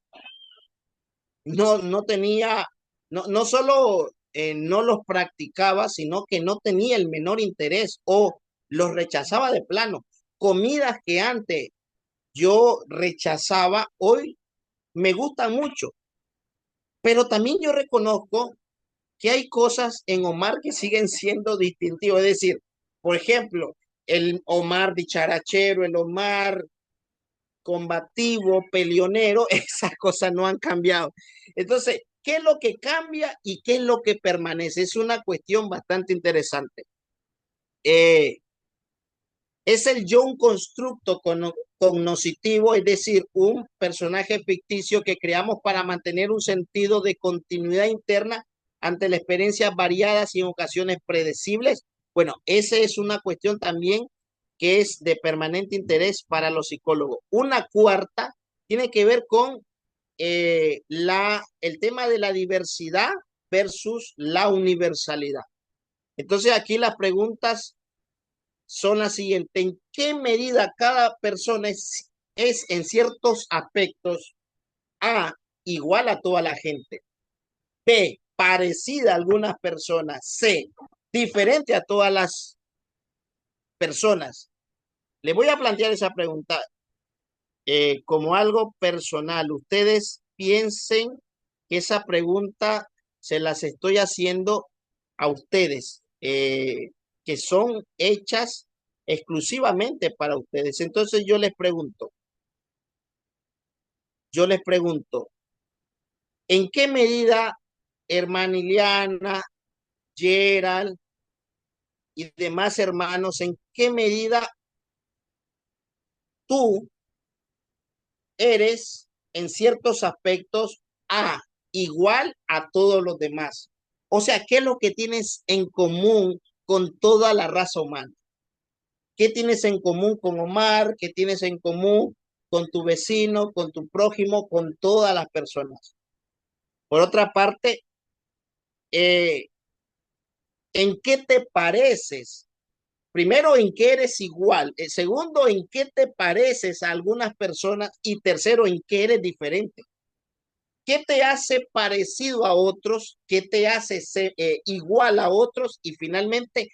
no tenía, no solo no los practicaba, sino que no tenía el menor interés o los rechazaba de plano. Comidas que antes yo rechazaba, hoy me gustan mucho, pero también yo reconozco que hay cosas en Omar que siguen siendo distintivas. Es decir, por ejemplo, el Omar dicharachero, el Omar combativo, peleonero, esas cosas no han cambiado. Entonces, ¿qué es lo que cambia y qué es lo que permanece? Es una cuestión bastante interesante. Eh, es el yo un constructo cognoscitivo, es decir, un personaje ficticio que creamos para mantener un sentido de continuidad interna ante las experiencias variadas y en ocasiones predecibles. Bueno, esa es una cuestión también que es de permanente interés para los psicólogos. Una cuarta tiene que ver con el tema de la diversidad versus la universalidad. Entonces aquí las preguntas son las siguientes. ¿En qué medida cada persona es en ciertos aspectos A, igual a toda la gente? B, parecida a algunas personas. C, diferente a todas las personas. Le voy a plantear esa pregunta como algo personal. Ustedes piensen que esa pregunta se las estoy haciendo a ustedes, que son hechas exclusivamente para ustedes. Entonces yo les pregunto, ¿en qué medida, hermana Iliana, Gerald y demás hermanos, en qué medida tú eres en ciertos aspectos A, igual a todos los demás? O sea, ¿qué es lo que tienes en común con toda la raza humana? ¿Qué tienes en común con Omar? ¿Qué tienes en común con tu vecino, con tu prójimo, con todas las personas? Por otra parte, eh, ¿en qué te pareces? Primero, ¿en qué eres igual? Segundo, ¿en qué te pareces a algunas personas? Y tercero, ¿en qué eres diferente? ¿Qué te hace parecido a otros? ¿Qué te hace igual a otros? Y finalmente,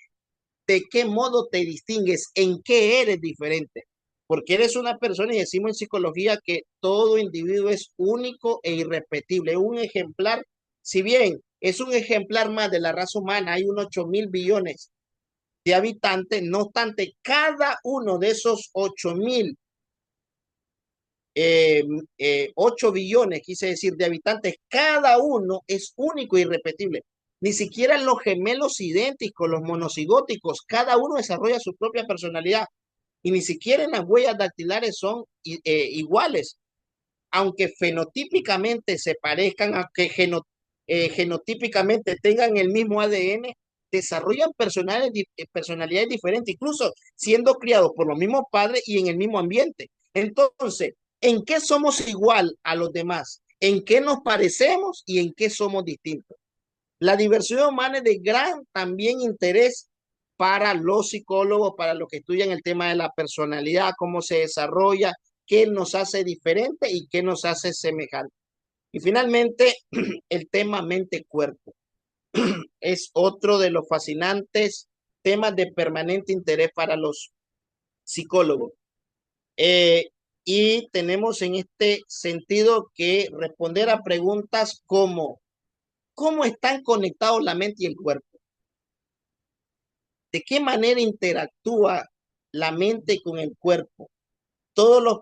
¿de qué modo te distingues? ¿En qué eres diferente? Porque eres una persona y decimos en psicología que todo individuo es único e irrepetible, un ejemplar. Si bien es un ejemplar más de la raza humana, hay unos 8.000 billones de habitantes, no obstante, cada uno de esos 8 billones, quise decir, de habitantes, cada uno es único e irrepetible. Ni siquiera los gemelos idénticos, los monocigóticos, cada uno desarrolla su propia personalidad y ni siquiera en las huellas dactilares son iguales, aunque fenotípicamente se parezcan, aunque genotípicamente tengan el mismo ADN, desarrollan personalidades diferentes, incluso siendo criados por los mismos padres y en el mismo ambiente. Entonces, ¿en qué somos igual a los demás? ¿En qué nos parecemos y en qué somos distintos? La diversidad humana es de gran también interés para los psicólogos, para los que estudian el tema de la personalidad, cómo se desarrolla, qué nos hace diferente y qué nos hace semejante. Y finalmente, el tema mente-cuerpo es otro de los fascinantes temas de permanente interés para los psicólogos. Eh, y tenemos en este sentido que responder a preguntas como ¿cómo están conectados la mente y el cuerpo? ¿De qué manera interactúa la mente con el cuerpo? Todos los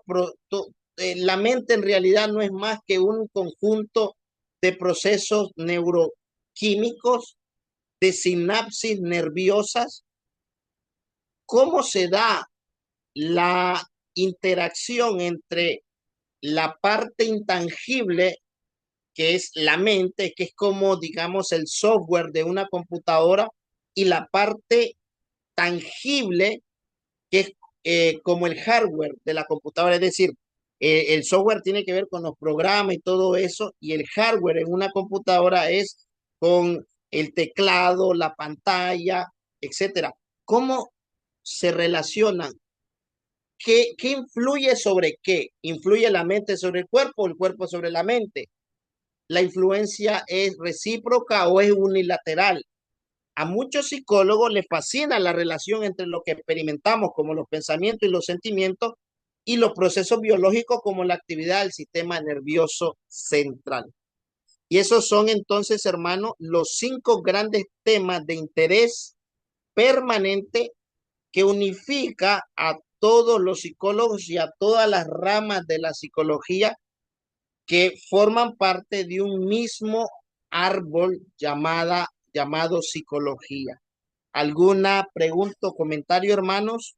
la mente en realidad no es más que un conjunto de procesos neuroquímicos, de sinapsis nerviosas. ¿Cómo se da la interacción entre la parte intangible, que es la mente, que es como, digamos, el software de una computadora, y la parte tangible, que es como el hardware de la computadora? Es decir, el software tiene que ver con los programas y todo eso, y el hardware en una computadora es con el teclado, la pantalla, etcétera. ¿Cómo se relacionan? ¿Qué influye sobre qué? ¿Influye la mente sobre el cuerpo o el cuerpo sobre la mente? ¿La influencia es recíproca o es unilateral? A muchos psicólogos les fascina la relación entre lo que experimentamos como los pensamientos y los sentimientos y los procesos biológicos como la actividad del sistema nervioso central. Y esos son entonces, hermanos, los 5 grandes temas de interés permanente que unifica a todos los psicólogos y a todas las ramas de la psicología que forman parte de un mismo árbol llamado psicología. ¿Alguna pregunta o comentario, hermanos?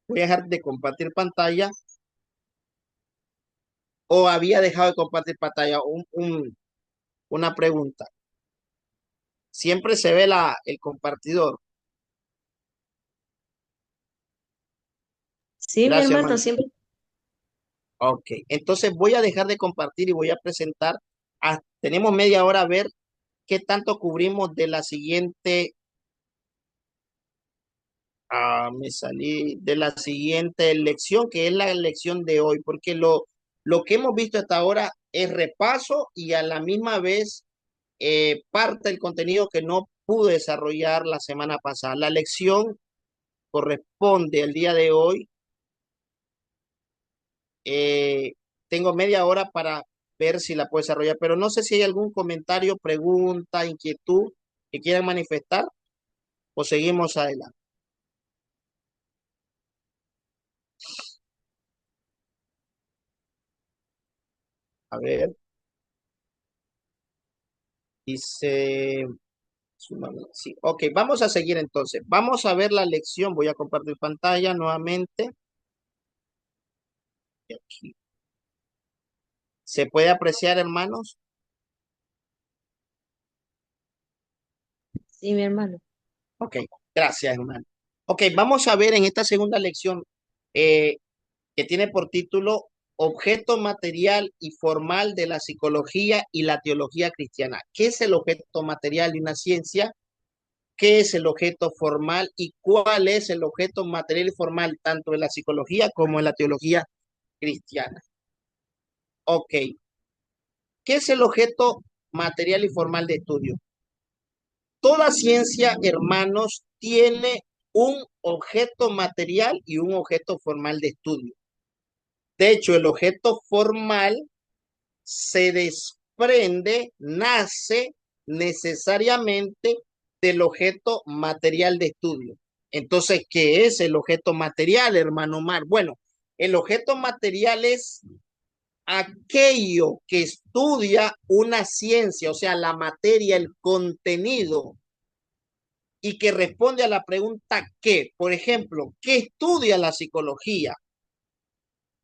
Voy a dejar de compartir pantalla o había dejado de compartir pantalla. Una pregunta. Siempre se ve el compartidor. Sí, mi Gracias, hermano, hermano. siempre. Ok, entonces voy a dejar de compartir y voy a presentar. Tenemos media hora a ver qué tanto cubrimos de la siguiente, me salí de la siguiente lección, que es la lección de hoy, porque lo que hemos visto hasta ahora es repaso y a la misma vez parte del contenido que no pude desarrollar la semana pasada. La lección corresponde al día de hoy. Tengo media hora para ver si la puedo desarrollar, pero no sé si hay algún comentario, pregunta, inquietud que quieran manifestar o seguimos adelante. A ver, dice, sí, ok, vamos a seguir entonces. Vamos a ver la lección. Voy a compartir pantalla nuevamente. Aquí. ¿Se puede apreciar, hermanos? Sí, mi hermano. Ok, gracias, hermano. Ok, vamos a ver en esta segunda lección eh, que tiene por título Objeto material y formal de la psicología y la teología cristiana. ¿Qué es el objeto material de una ciencia? ¿Qué es el objeto formal y cuál es el objeto material y formal tanto en la psicología como en la teología cristiana? Ok, ¿qué es el objeto material y formal de estudio? Toda ciencia, hermanos, tiene un objeto material y un objeto formal de estudio. De hecho, el objeto formal se desprende, nace necesariamente del objeto material de estudio. Entonces, ¿qué es el objeto material, hermano Omar? Bueno, el objeto material es aquello que estudia una ciencia, o sea, la materia, el contenido, y que responde a la pregunta ¿qué? Por ejemplo, ¿qué estudia la psicología?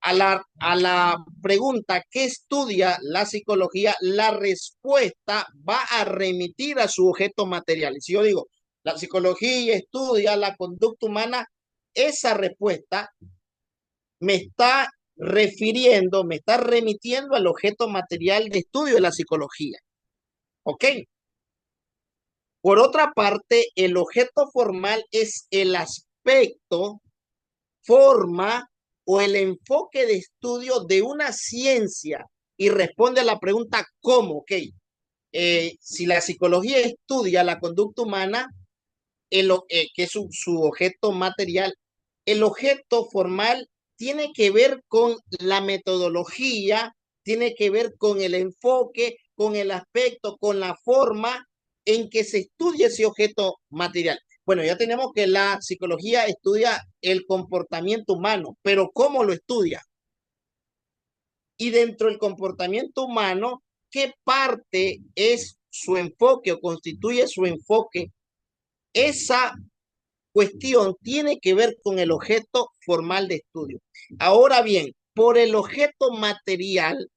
A la pregunta ¿qué estudia la psicología? La respuesta va a remitir a su objeto material. Y si yo digo, la psicología estudia la conducta humana, esa respuesta me está refiriendo, me está remitiendo al objeto material de estudio de la psicología. ¿Ok? Por otra parte, el objeto formal es el aspecto, forma o el enfoque de estudio de una ciencia y responde a la pregunta ¿cómo? Ok, si la psicología estudia la conducta humana, que es su objeto material, el objeto formal tiene que ver con la metodología, tiene que ver con el enfoque, con el aspecto, con la forma en que se estudia ese objeto material. Bueno, ya tenemos que la psicología estudia el comportamiento humano, pero ¿cómo lo estudia? Y dentro del comportamiento humano, ¿qué parte es su enfoque o constituye su enfoque? Esa cuestión tiene que ver con el objeto formal de estudio. Ahora bien, por el objeto material,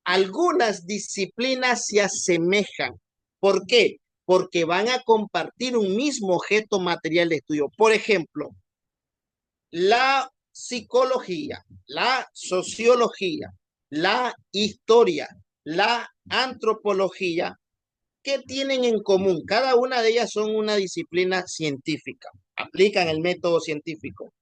algunas disciplinas se asemejan. ¿Por qué? Porque van a compartir un mismo objeto material de estudio. Por ejemplo, la psicología, la sociología, la historia, la antropología, ¿qué tienen en común? Cada una de ellas son una disciplina científica, aplican el método científico.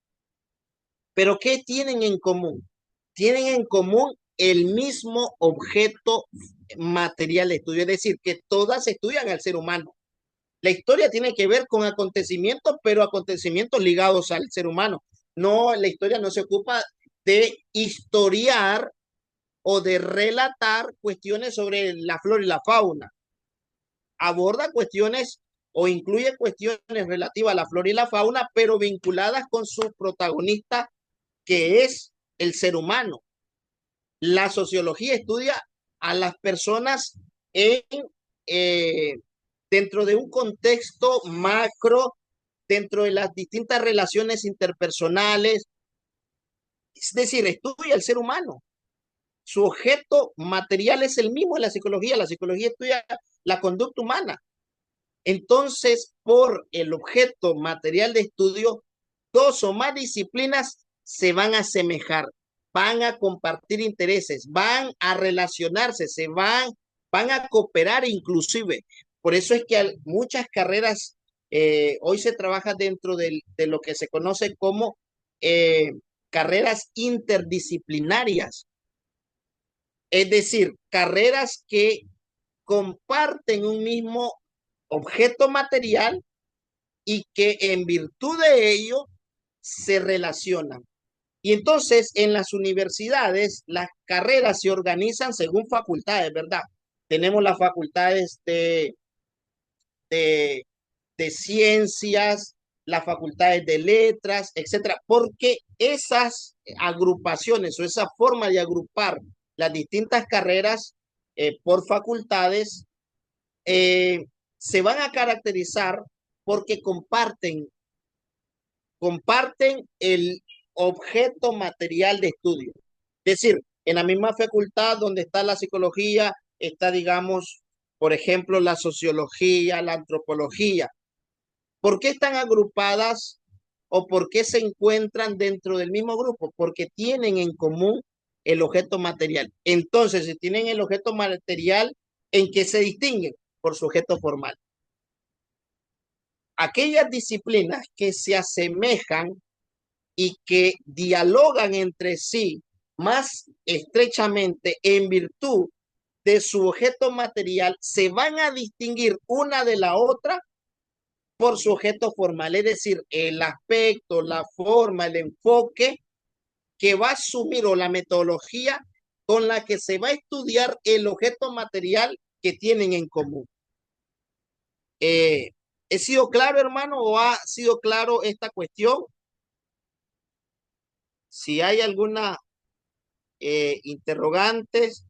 Pero ¿qué tienen en común? Tienen en común el mismo objeto material de estudio, es decir, que todas estudian al ser humano. La historia tiene que ver con acontecimientos, pero acontecimientos ligados al ser humano. No, la historia no se ocupa de historiar o de relatar cuestiones sobre la flora y la fauna. Aborda cuestiones o incluye cuestiones relativas a la flora y la fauna, pero vinculadas con su protagonista, que es el ser humano. La sociología estudia a las personas en, eh, dentro de un contexto macro, dentro de las distintas relaciones interpersonales, es decir, estudia al ser humano. Su objeto material es el mismo en la psicología estudia la conducta humana. Entonces, por el objeto material de estudio, dos o más disciplinas se van a asemejar, van a compartir intereses, van a relacionarse, van a cooperar inclusive. Por eso es que muchas carreras hoy se trabaja dentro de lo que se conoce como carreras interdisciplinarias, es decir, carreras que comparten un mismo objeto material y que en virtud de ello se relacionan. Y entonces en las universidades las carreras se organizan según facultades, ¿verdad? Tenemos las facultades de, de ciencias, las facultades de letras, etcétera, porque esas agrupaciones o esa forma de agrupar las distintas carreras por facultades se van a caracterizar porque comparten el objeto material de estudio. Es decir, en la misma facultad donde está la psicología, está, digamos, por ejemplo, la sociología, la antropología. ¿Por qué están agrupadas o por qué se encuentran dentro del mismo grupo? Porque tienen en común el objeto material. Entonces, si tienen el objeto material, ¿en qué se distinguen? Por su objeto formal. Aquellas disciplinas que se asemejan y que dialogan entre sí más estrechamente en virtud de su objeto material, se van a distinguir una de la otra por su objeto formal, es decir, el aspecto, la forma, el enfoque que va a asumir o la metodología con la que se va a estudiar el objeto material que tienen en común. ¿He sido claro, hermano, o ha sido claro esta cuestión? Si hay alguna interrogantes,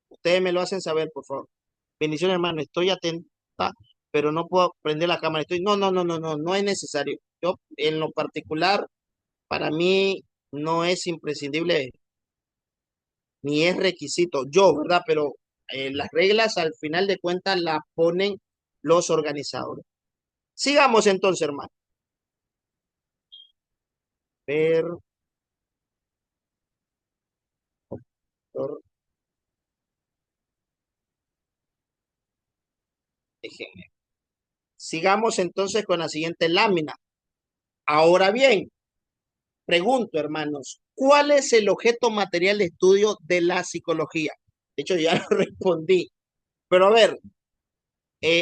ustedes me lo hacen saber, por favor. Bendiciones, hermano, estoy atenta, pero no puedo prender la cámara. No es necesario. Yo, en lo particular, para mí no es imprescindible ni es requisito. Yo, ¿verdad? Pero las reglas al final de cuentas las ponen los organizadores. Sigamos entonces, hermano. Ver, déjenme. Sigamos entonces con la siguiente lámina. Ahora bien, pregunto, hermanos, ¿cuál es el objeto material de estudio de la psicología? De hecho, ya lo respondí. Pero a ver,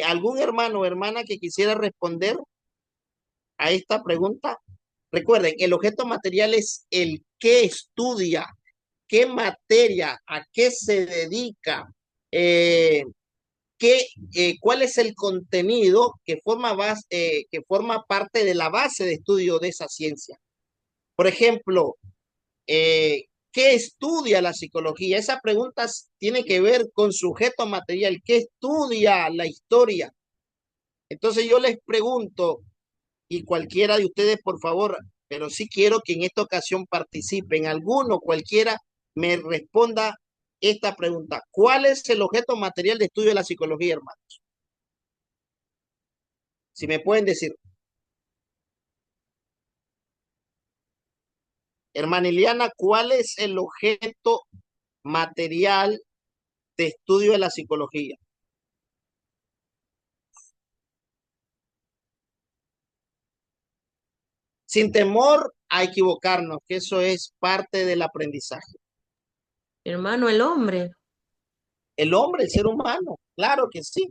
¿algún hermano o hermana que quisiera responder a esta pregunta? Recuerden, el objeto material es el que estudia, qué materia, a qué se dedica, eh, cuál es el contenido que forma parte de la base de estudio de esa ciencia. Por ejemplo, ¿qué estudia la psicología? Esa pregunta tiene que ver con sujeto material. ¿Qué estudia la historia? Entonces yo les pregunto, y cualquiera de ustedes, por favor, pero sí quiero que en esta ocasión participen, alguno, cualquiera, me responda esta pregunta. ¿Cuál es el objeto material de estudio de la psicología, hermanos? Si me pueden decir. Hermana Iliana, ¿cuál es el objeto material de estudio de la psicología? Sin temor a equivocarnos, que eso es parte del aprendizaje. Hermano, el hombre. El hombre, el ser humano, claro que sí.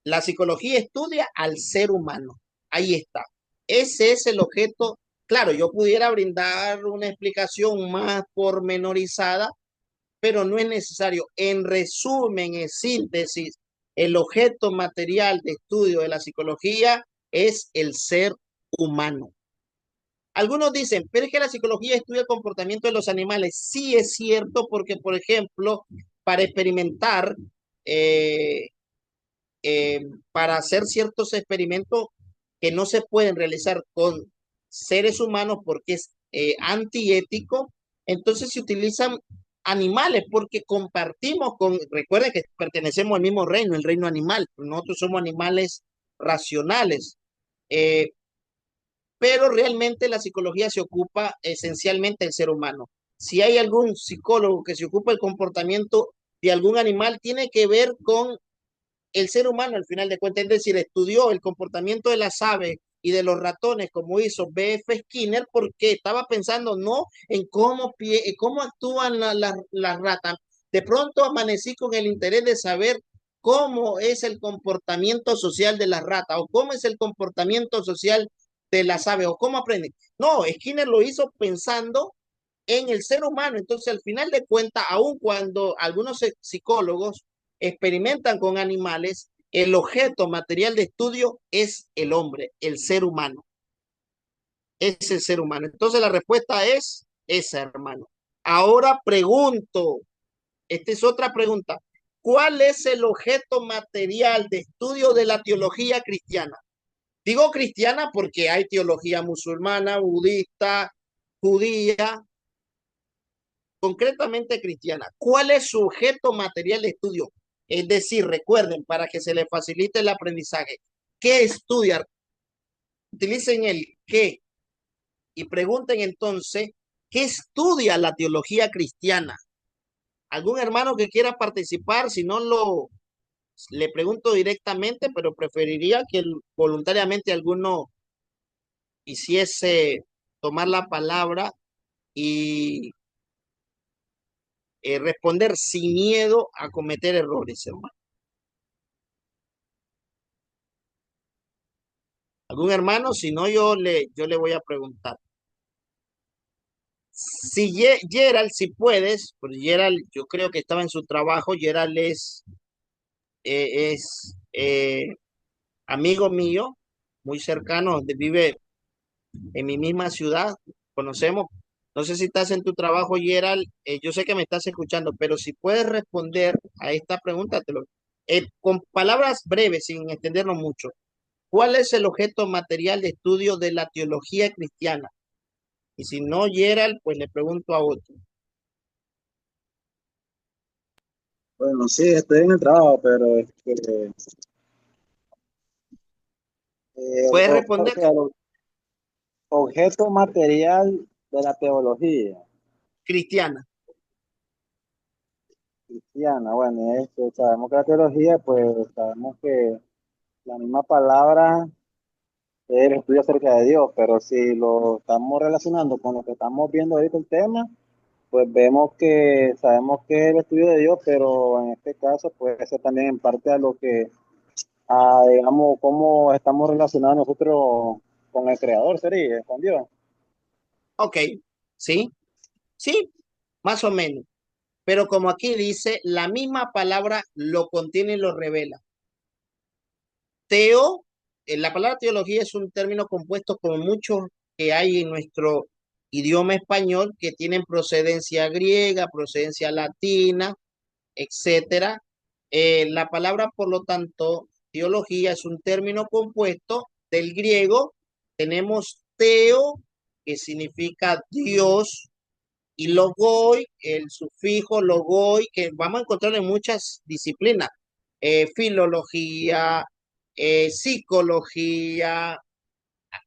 La psicología estudia al ser humano. Ahí está. Ese es el objeto. Claro, yo pudiera brindar una explicación más pormenorizada, pero no es necesario. En resumen, en síntesis, el objeto material de estudio de la psicología es el ser humano. Algunos dicen, pero es que la psicología estudia el comportamiento de los animales. Sí es cierto, porque, por ejemplo, para experimentar, eh, para hacer ciertos experimentos que no se pueden realizar con seres humanos porque es antiético, entonces se utilizan animales porque compartimos recuerden que pertenecemos al mismo reino, el reino animal, nosotros somos animales racionales. Eh, pero realmente la psicología se ocupa esencialmente del ser humano. Si hay algún psicólogo que se ocupa del comportamiento de algún animal tiene que ver con el ser humano al final de cuentas, es decir, estudió el comportamiento de las aves y de los ratones como hizo B.F. Skinner porque estaba pensando no en cómo actúan las ratas. De pronto amanecí con el interés de saber cómo es el comportamiento social de las ratas o cómo es el comportamiento social de las aves o cómo aprenden. No, Skinner lo hizo pensando en el ser humano. Entonces, al final de cuentas, aun cuando algunos psicólogos experimentan con animales, el objeto material de estudio es el hombre, el ser humano. Es el ser humano. Entonces, la respuesta es esa, hermano. Ahora pregunto, esta es otra pregunta. ¿Cuál es el objeto material de estudio de la teología cristiana? Digo cristiana porque hay teología musulmana, budista, judía, concretamente cristiana. ¿Cuál es su objeto material de estudio? Es decir, recuerden, para que se les facilite el aprendizaje, ¿qué estudiar? Utilicen el qué y pregunten entonces, ¿qué estudia la teología cristiana? ¿Algún hermano que quiera participar? Si no, le pregunto directamente, pero preferiría que voluntariamente alguno hiciese tomar la palabra y responder sin miedo a cometer errores, hermano. ¿Algún hermano? Si no, yo le voy a preguntar. Si Gerald, si puedes, porque Gerald, yo creo que estaba en su trabajo. Gerald es amigo mío, muy cercano, vive en mi misma ciudad, conocemos. No sé si estás en tu trabajo, Gerald, yo sé que me estás escuchando, pero si puedes responder a esta pregunta, con palabras breves, sin extendernos mucho. ¿Cuál es el objeto material de estudio de la teología cristiana? Y si no, Gerald, pues le pregunto a otro. Bueno, sí, estoy en el trabajo, pero ¿Puedes responder? sea, el objeto material de la teología Cristiana. cristiana, bueno, sabemos que la teología, pues sabemos que la misma palabra es el estudio acerca de Dios, pero si lo estamos relacionando con lo que estamos viendo ahorita el tema, pues vemos que sabemos que es el estudio de Dios, pero en este caso puede ser también en parte a lo que digamos, cómo estamos relacionados nosotros con el Creador, sería, con Dios. Ok, sí, sí, más o menos. Pero como aquí dice, la misma palabra lo contiene y lo revela. Teo, la palabra teología es un término compuesto como muchos que hay en nuestro idioma español que tienen procedencia griega, procedencia latina, etcétera. La palabra, por lo tanto, teología es un término compuesto del griego. Tenemos teo, que significa Dios, y logoi, el sufijo logoi, que vamos a encontrar en muchas disciplinas, filología, psicología,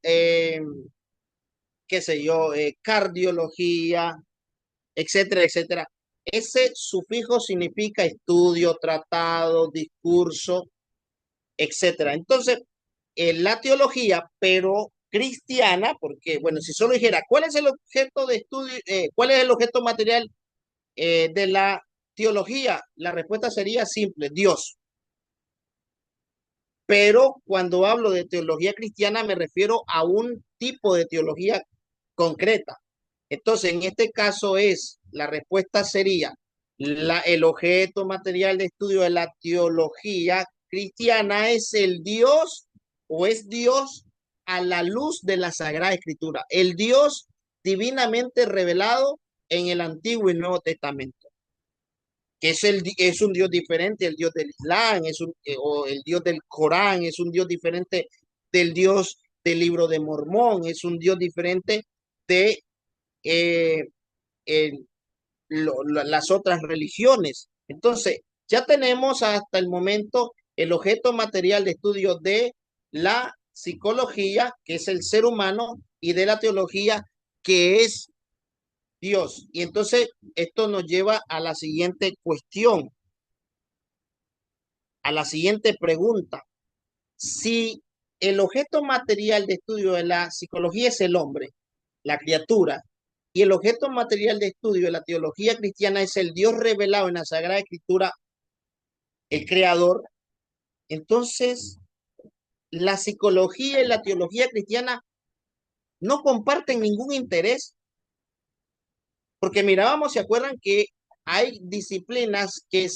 eh, qué sé yo, cardiología, etcétera, etcétera. Ese sufijo significa estudio, tratado, discurso, etcétera. Entonces, la teología, pero cristiana, porque, bueno, si solo dijera, ¿cuál es el objeto de estudio, cuál es el objeto material de la teología? La respuesta sería simple, Dios. Pero cuando hablo de teología cristiana me refiero a un tipo de teología concreta. Entonces, en este caso la respuesta sería, el objeto material de estudio de la teología cristiana es el Dios o es Dios a la luz de la Sagrada Escritura, el Dios divinamente revelado en el Antiguo y Nuevo Testamento, que es un Dios diferente, el Dios del Islam, o el Dios del Corán, es un Dios diferente del Dios del libro de Mormón, es un Dios diferente de eh, el- las otras religiones. Entonces, ya tenemos hasta el momento el objeto material de estudio de la psicología, que es el ser humano, y de la teología, que es Dios. Y entonces esto nos lleva a la siguiente cuestión. a la siguiente pregunta. Si el objeto material de estudio de la psicología es el hombre, la criatura, y el objeto material de estudio de la teología cristiana es el Dios revelado en la Sagrada Escritura, el Creador, entonces la psicología y la teología cristiana no comparten ningún interés, porque mirábamos, ¿se acuerdan que hay disciplinas que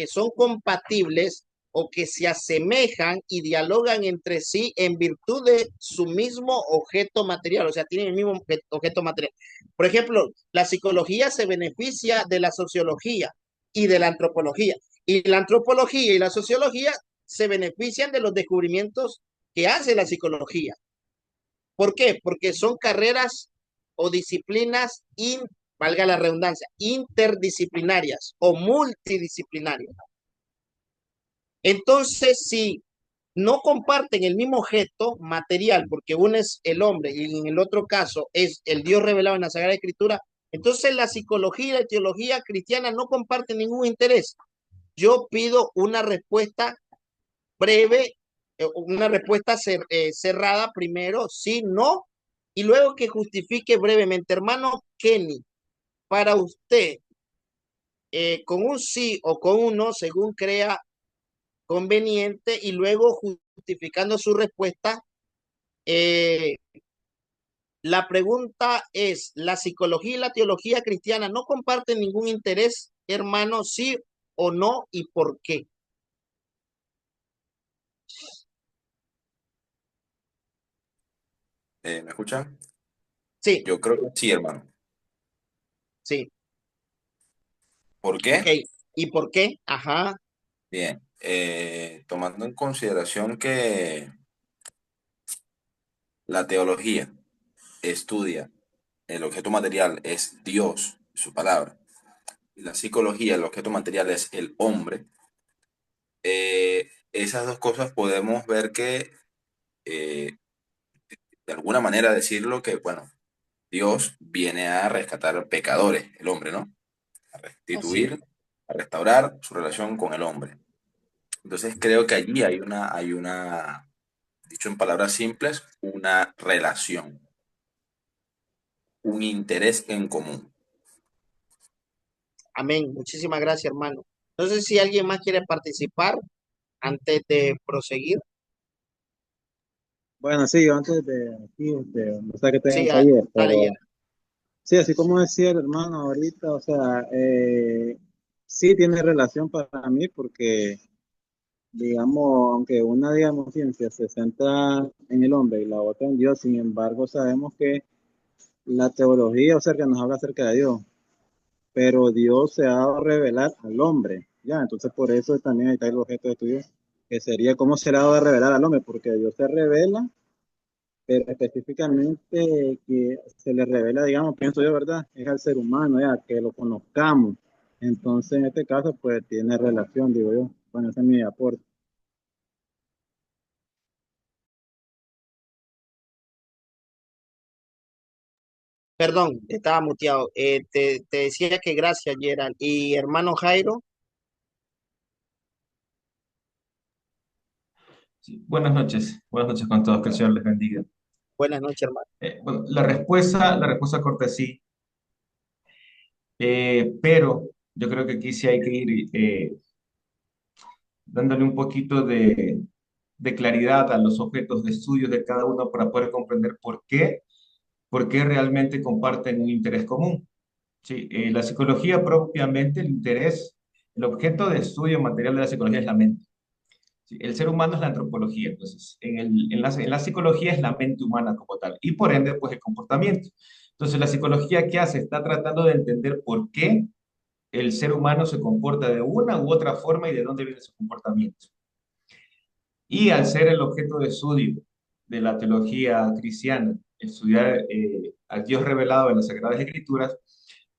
son compatibles o que se asemejan y dialogan entre sí en virtud de su mismo objeto material? O sea, tienen el mismo objeto material. Por ejemplo, la psicología se beneficia de la sociología y de la antropología, y la antropología y la sociología se benefician de los descubrimientos que hace la psicología. ¿Por qué? Porque son carreras o disciplinas, valga la redundancia, interdisciplinarias o multidisciplinarias. Entonces, si no comparten el mismo objeto material, porque uno es el hombre y en el otro caso es el Dios revelado en la Sagrada Escritura, entonces la psicología y la teología cristiana no comparten ningún interés. Yo pido una respuesta breve, una respuesta cerrada primero, sí, no, y luego que justifique brevemente. Hermano Kenny, para usted, con un sí o con un no, según crea conveniente, y luego justificando su respuesta, eh, la pregunta es, ¿la psicología y la teología cristiana no comparten ningún interés, hermano, sí o no, y por qué? ¿Me escuchan? Sí, Yo creo que sí, hermano. sí, ¿Por ok. qué? ¿Y por qué? Ajá, Bien, tomando en consideración que la teología estudia el objeto material es Dios, su palabra, y la psicología, el objeto material es el hombre, esas dos cosas podemos ver que, eh, de alguna manera decirlo que, bueno, Dios viene a rescatar pecadores, el hombre, ¿no? A así. restituir, a restaurar su relación con el hombre. Entonces creo que allí hay una, dicho en palabras simples, una relación, un interés en común. Amén. Muchísimas gracias, hermano. No sé si alguien más quiere participar antes de proseguir. Bueno, sí, yo antes de aquí, no sé que estoy en Sí, el taller, dale, pero llena. sí, así como decía el hermano ahorita, o sea, sí tiene relación para mí porque, digamos, aunque una, digamos, ciencia se centra en el hombre y la otra en Dios, sin embargo, sabemos que la teología, o sea, que nos habla acerca de Dios, pero Dios se ha dado a revelar al hombre, ya, entonces por eso también ahí está el objeto de estudio, que sería cómo se le ha dado a revelar al hombre, porque Dios se revela, pero específicamente que se le revela, digamos, pienso yo, ¿verdad? Es al ser humano, ya, que lo conozcamos. Entonces, en este caso, pues tiene relación, digo yo. Bueno, ese es mi aporte. Perdón, estaba muteado. Te decía que gracias, Gerald. Y hermano Jairo, Sí, buenas noches con todos, que el Señor les bendiga. buenas noches, hermano. Bueno, la respuesta corta es sí, pero yo creo que aquí sí hay que ir dándole un poquito de claridad a los objetos de estudio de cada uno para poder comprender por qué realmente comparten un interés común. Sí, la psicología propiamente, el objeto de estudio material de la psicología es la mente. Sí, el ser humano es la antropología, entonces en la psicología es la mente humana como tal y por ende pues el comportamiento. Entonces la psicología, ¿qué hace? Está tratando de entender por qué el ser humano se comporta de una u otra forma y de dónde viene su comportamiento. Y al ser el objeto de estudio de la teología cristiana, estudiar al Dios revelado en las Sagradas Escrituras,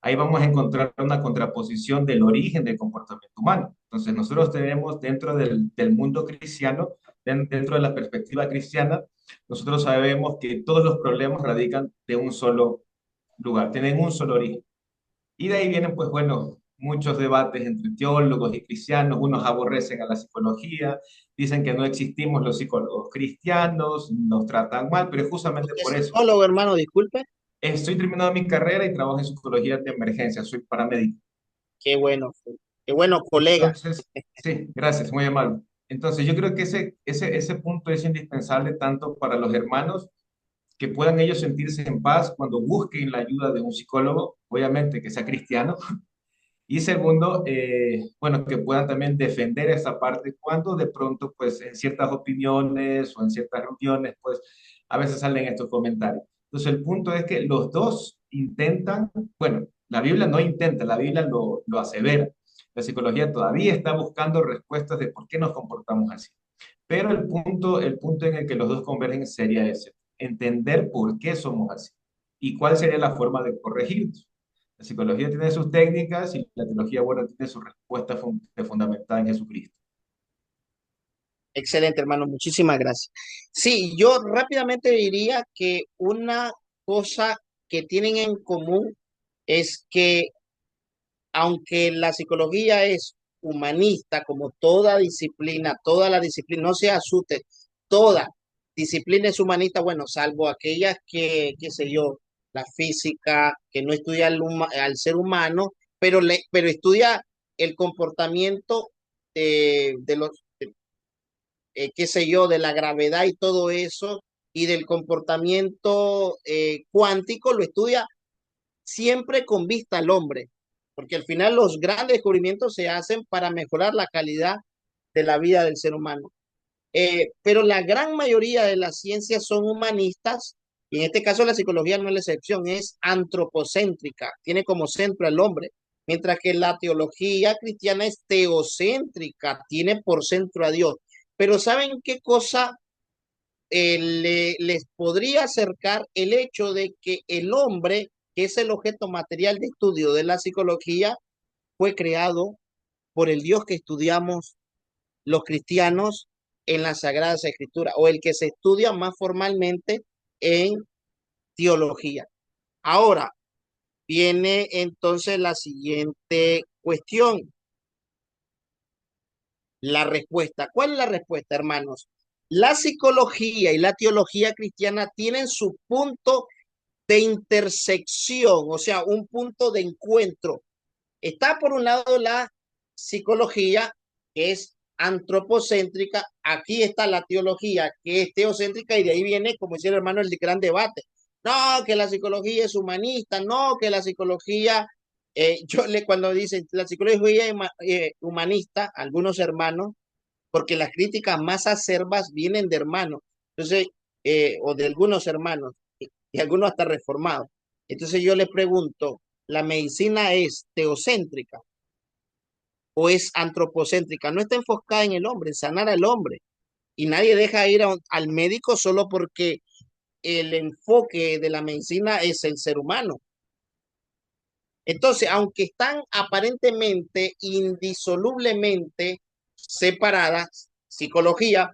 ahí vamos a encontrar una contraposición del origen del comportamiento humano. Entonces, nosotros tenemos dentro del mundo cristiano, dentro de la perspectiva cristiana, nosotros sabemos que todos los problemas radican de un solo lugar, tienen un solo origen. Y de ahí vienen, pues bueno, muchos debates entre teólogos y cristianos, unos aborrecen a la psicología, dicen que no existimos los psicólogos cristianos, nos tratan mal, pero es justamente ¿Usted es por eso. psicólogo, hermano? Disculpe. Estoy terminando mi carrera y trabajo en psicología de emergencia, soy paramédico. Qué bueno, colega. Entonces, sí, gracias, muy amable. Entonces, yo creo que ese punto es indispensable tanto para los hermanos que puedan ellos sentirse en paz cuando busquen la ayuda de un psicólogo, obviamente que sea cristiano, y segundo, bueno, que puedan también defender esa parte cuando de pronto, pues en ciertas opiniones o en ciertas reuniones, pues a veces salen estos comentarios. Entonces, el punto es que los dos intentan, bueno, la Biblia no intenta, la Biblia lo asevera. La psicología todavía está buscando respuestas de por qué nos comportamos así. Pero el punto en el que los dos convergen sería ese, entender por qué somos así y cuál sería la forma de corregirnos. La psicología tiene sus técnicas y la teología, bueno, tiene su respuesta fundamentada en Jesucristo. Excelente, hermano. Muchísimas gracias. Sí, yo rápidamente diría que una cosa que tienen en común es que aunque la psicología es humanista, como toda disciplina, toda la disciplina, no se asuste, toda disciplina es humanista, bueno, salvo aquellas que, qué sé yo, la física, que no estudia al ser humano, pero estudia el comportamiento de los, qué sé yo, de la gravedad y todo eso, y del comportamiento cuántico, lo estudia siempre con vista al hombre, porque al final los grandes descubrimientos se hacen para mejorar la calidad de la vida del ser humano. Pero la gran mayoría de las ciencias son humanistas, y en este caso la psicología no es la excepción, es antropocéntrica, tiene como centro al hombre, mientras que la teología cristiana es teocéntrica, tiene por centro a Dios. Pero ¿saben qué cosa les podría acercar el hecho de que el hombre, que es el objeto material de estudio de la psicología, fue creado por el Dios que estudiamos los cristianos en las Sagradas Escrituras, o el que se estudia más formalmente en teología? Ahora viene entonces la siguiente cuestión, la respuesta. ¿Cuál es la respuesta, hermanos? La psicología y la teología cristiana tienen su punto de intersección, o sea, un punto de encuentro. Está por un lado la psicología, que es antropocéntrica, aquí está la teología, que es teocéntrica, y de ahí viene, como decía el hermano, el gran debate. No, que la psicología es humanista, no, que la psicología, cuando dicen la psicología es humanista, algunos hermanos, porque las críticas más acerbas vienen de hermanos, entonces, o de algunos hermanos, y algunos hasta reformados. Entonces yo le pregunto, ¿la medicina es teocéntrica o es antropocéntrica? No está enfocada en el hombre, en sanar al hombre. Y nadie deja ir al médico solo porque el enfoque de la medicina es el ser humano. Entonces, aunque están aparentemente indisolublemente separadas, psicología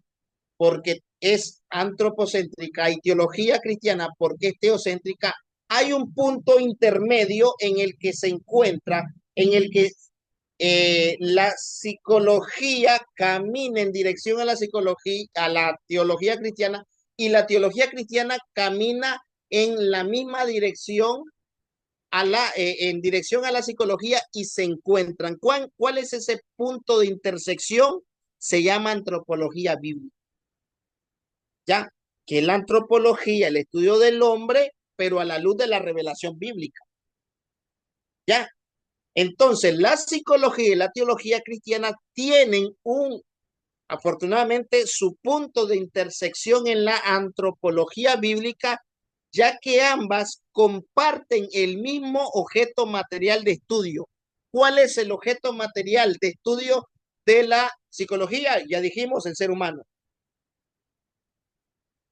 porque es antropocéntrica y teología cristiana porque es teocéntrica, hay un punto intermedio en el que se encuentra, en el que la psicología camina en dirección a la psicología, a la teología cristiana, y la teología cristiana camina en la misma dirección en dirección a la psicología y se encuentran. ¿Cuál es ese punto de intersección? Se llama antropología bíblica. Ya, que la antropología, el estudio del hombre, pero a la luz de la revelación bíblica. Ya, entonces la psicología y la teología cristiana tienen afortunadamente, su punto de intersección en la antropología bíblica, ya que ambas comparten el mismo objeto material de estudio. ¿Cuál es el objeto material de estudio de la psicología? Ya dijimos, el ser humano.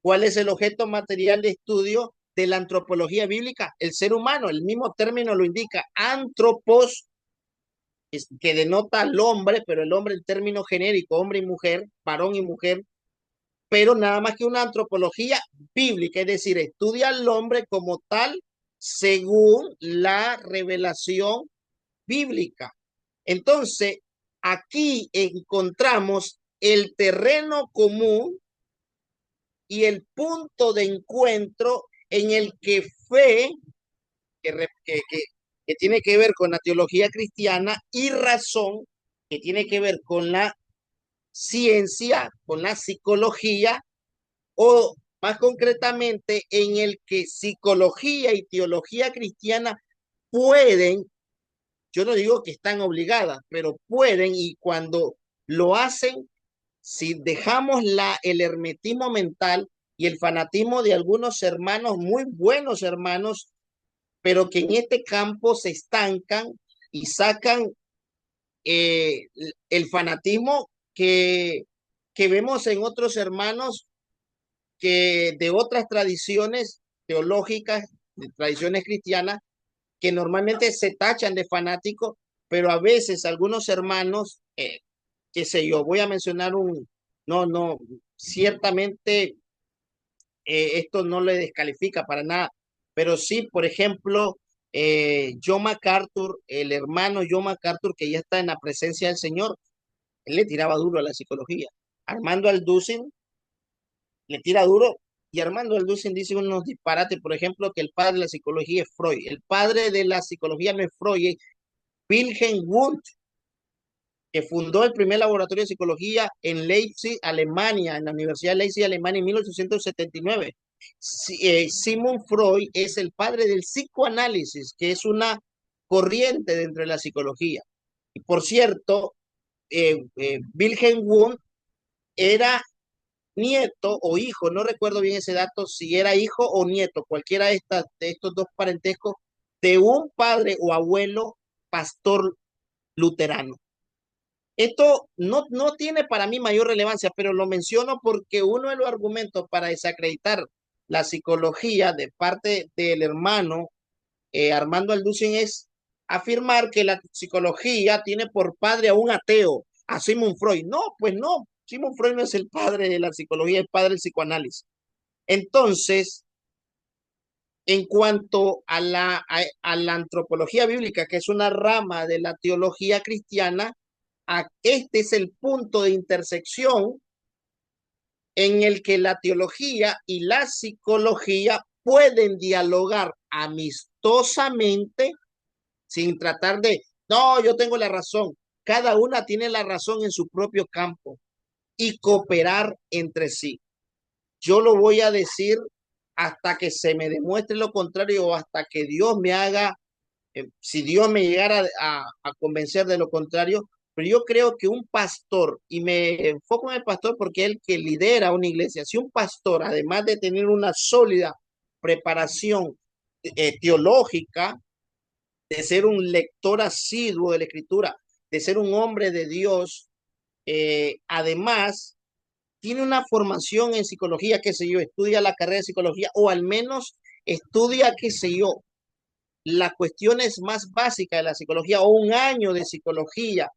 ¿Cuál es el objeto material de estudio de la antropología bíblica? El ser humano, el mismo término lo indica, antropos, que denota al hombre, pero el hombre en término genérico, hombre y mujer, varón y mujer, pero nada más que una antropología bíblica, es decir, estudia al hombre como tal según la revelación bíblica. Entonces, aquí encontramos el terreno común y el punto de encuentro en el que fe, que, que tiene que ver con la teología cristiana, y razón, que tiene que ver con la ciencia, con la psicología, o más concretamente en el que psicología y teología cristiana pueden, yo no digo que están obligadas, pero pueden, y cuando lo hacen, si dejamos el hermetismo mental y el fanatismo de algunos hermanos, muy buenos hermanos, pero que en este campo se estancan y sacan el fanatismo que vemos en otros hermanos que de otras tradiciones teológicas, de tradiciones cristianas, que normalmente se tachan de fanáticos, pero a veces algunos hermanos, qué sé yo, voy a mencionar no, ciertamente esto no le descalifica para nada, pero sí, por ejemplo, John MacArthur, el hermano John MacArthur, que ya está en la presencia del Señor, él le tiraba duro a la psicología. Armando Alducin le tira duro, y Armando Alducin dice unos disparates, por ejemplo, que el padre de la psicología es Freud. El padre de la psicología no es Freud, es Wilhelm Wundt, que fundó el primer laboratorio de psicología en Leipzig, Alemania, en la Universidad de Leipzig, Alemania, en 1879. Sigmund Freud es el padre del psicoanálisis, que es una corriente dentro de la psicología. Y por cierto, Wilhelm Wundt era nieto o hijo, no recuerdo bien ese dato, si era hijo o nieto, cualquiera de estos dos parentescos, de un padre o abuelo pastor luterano. Esto no tiene para mí mayor relevancia, pero lo menciono porque uno de los argumentos para desacreditar la psicología de parte del hermano Armando Alducin es afirmar que la psicología tiene por padre a un ateo, a Sigmund Freud. No, pues no, Sigmund Freud no es el padre de la psicología, es el padre del psicoanálisis. Entonces, en cuanto a a la antropología bíblica, que es una rama de la teología cristiana, este es el punto de intersección en el que la teología y la psicología pueden dialogar amistosamente sin tratar de, no, yo tengo la razón. Cada una tiene la razón en su propio campo y cooperar entre sí. Yo lo voy a decir hasta que se me demuestre lo contrario o hasta que Dios me haga, si Dios me llegara a convencer de lo contrario, pero yo creo que un pastor, y me enfoco en el pastor porque es el que lidera una iglesia, si un pastor, además de tener una sólida preparación teológica, de ser un lector asiduo de la escritura, de ser un hombre de Dios, además tiene una formación en psicología, qué sé yo, estudia la carrera de psicología o al menos estudia, qué sé yo, las cuestiones más básicas de la psicología o un año de psicología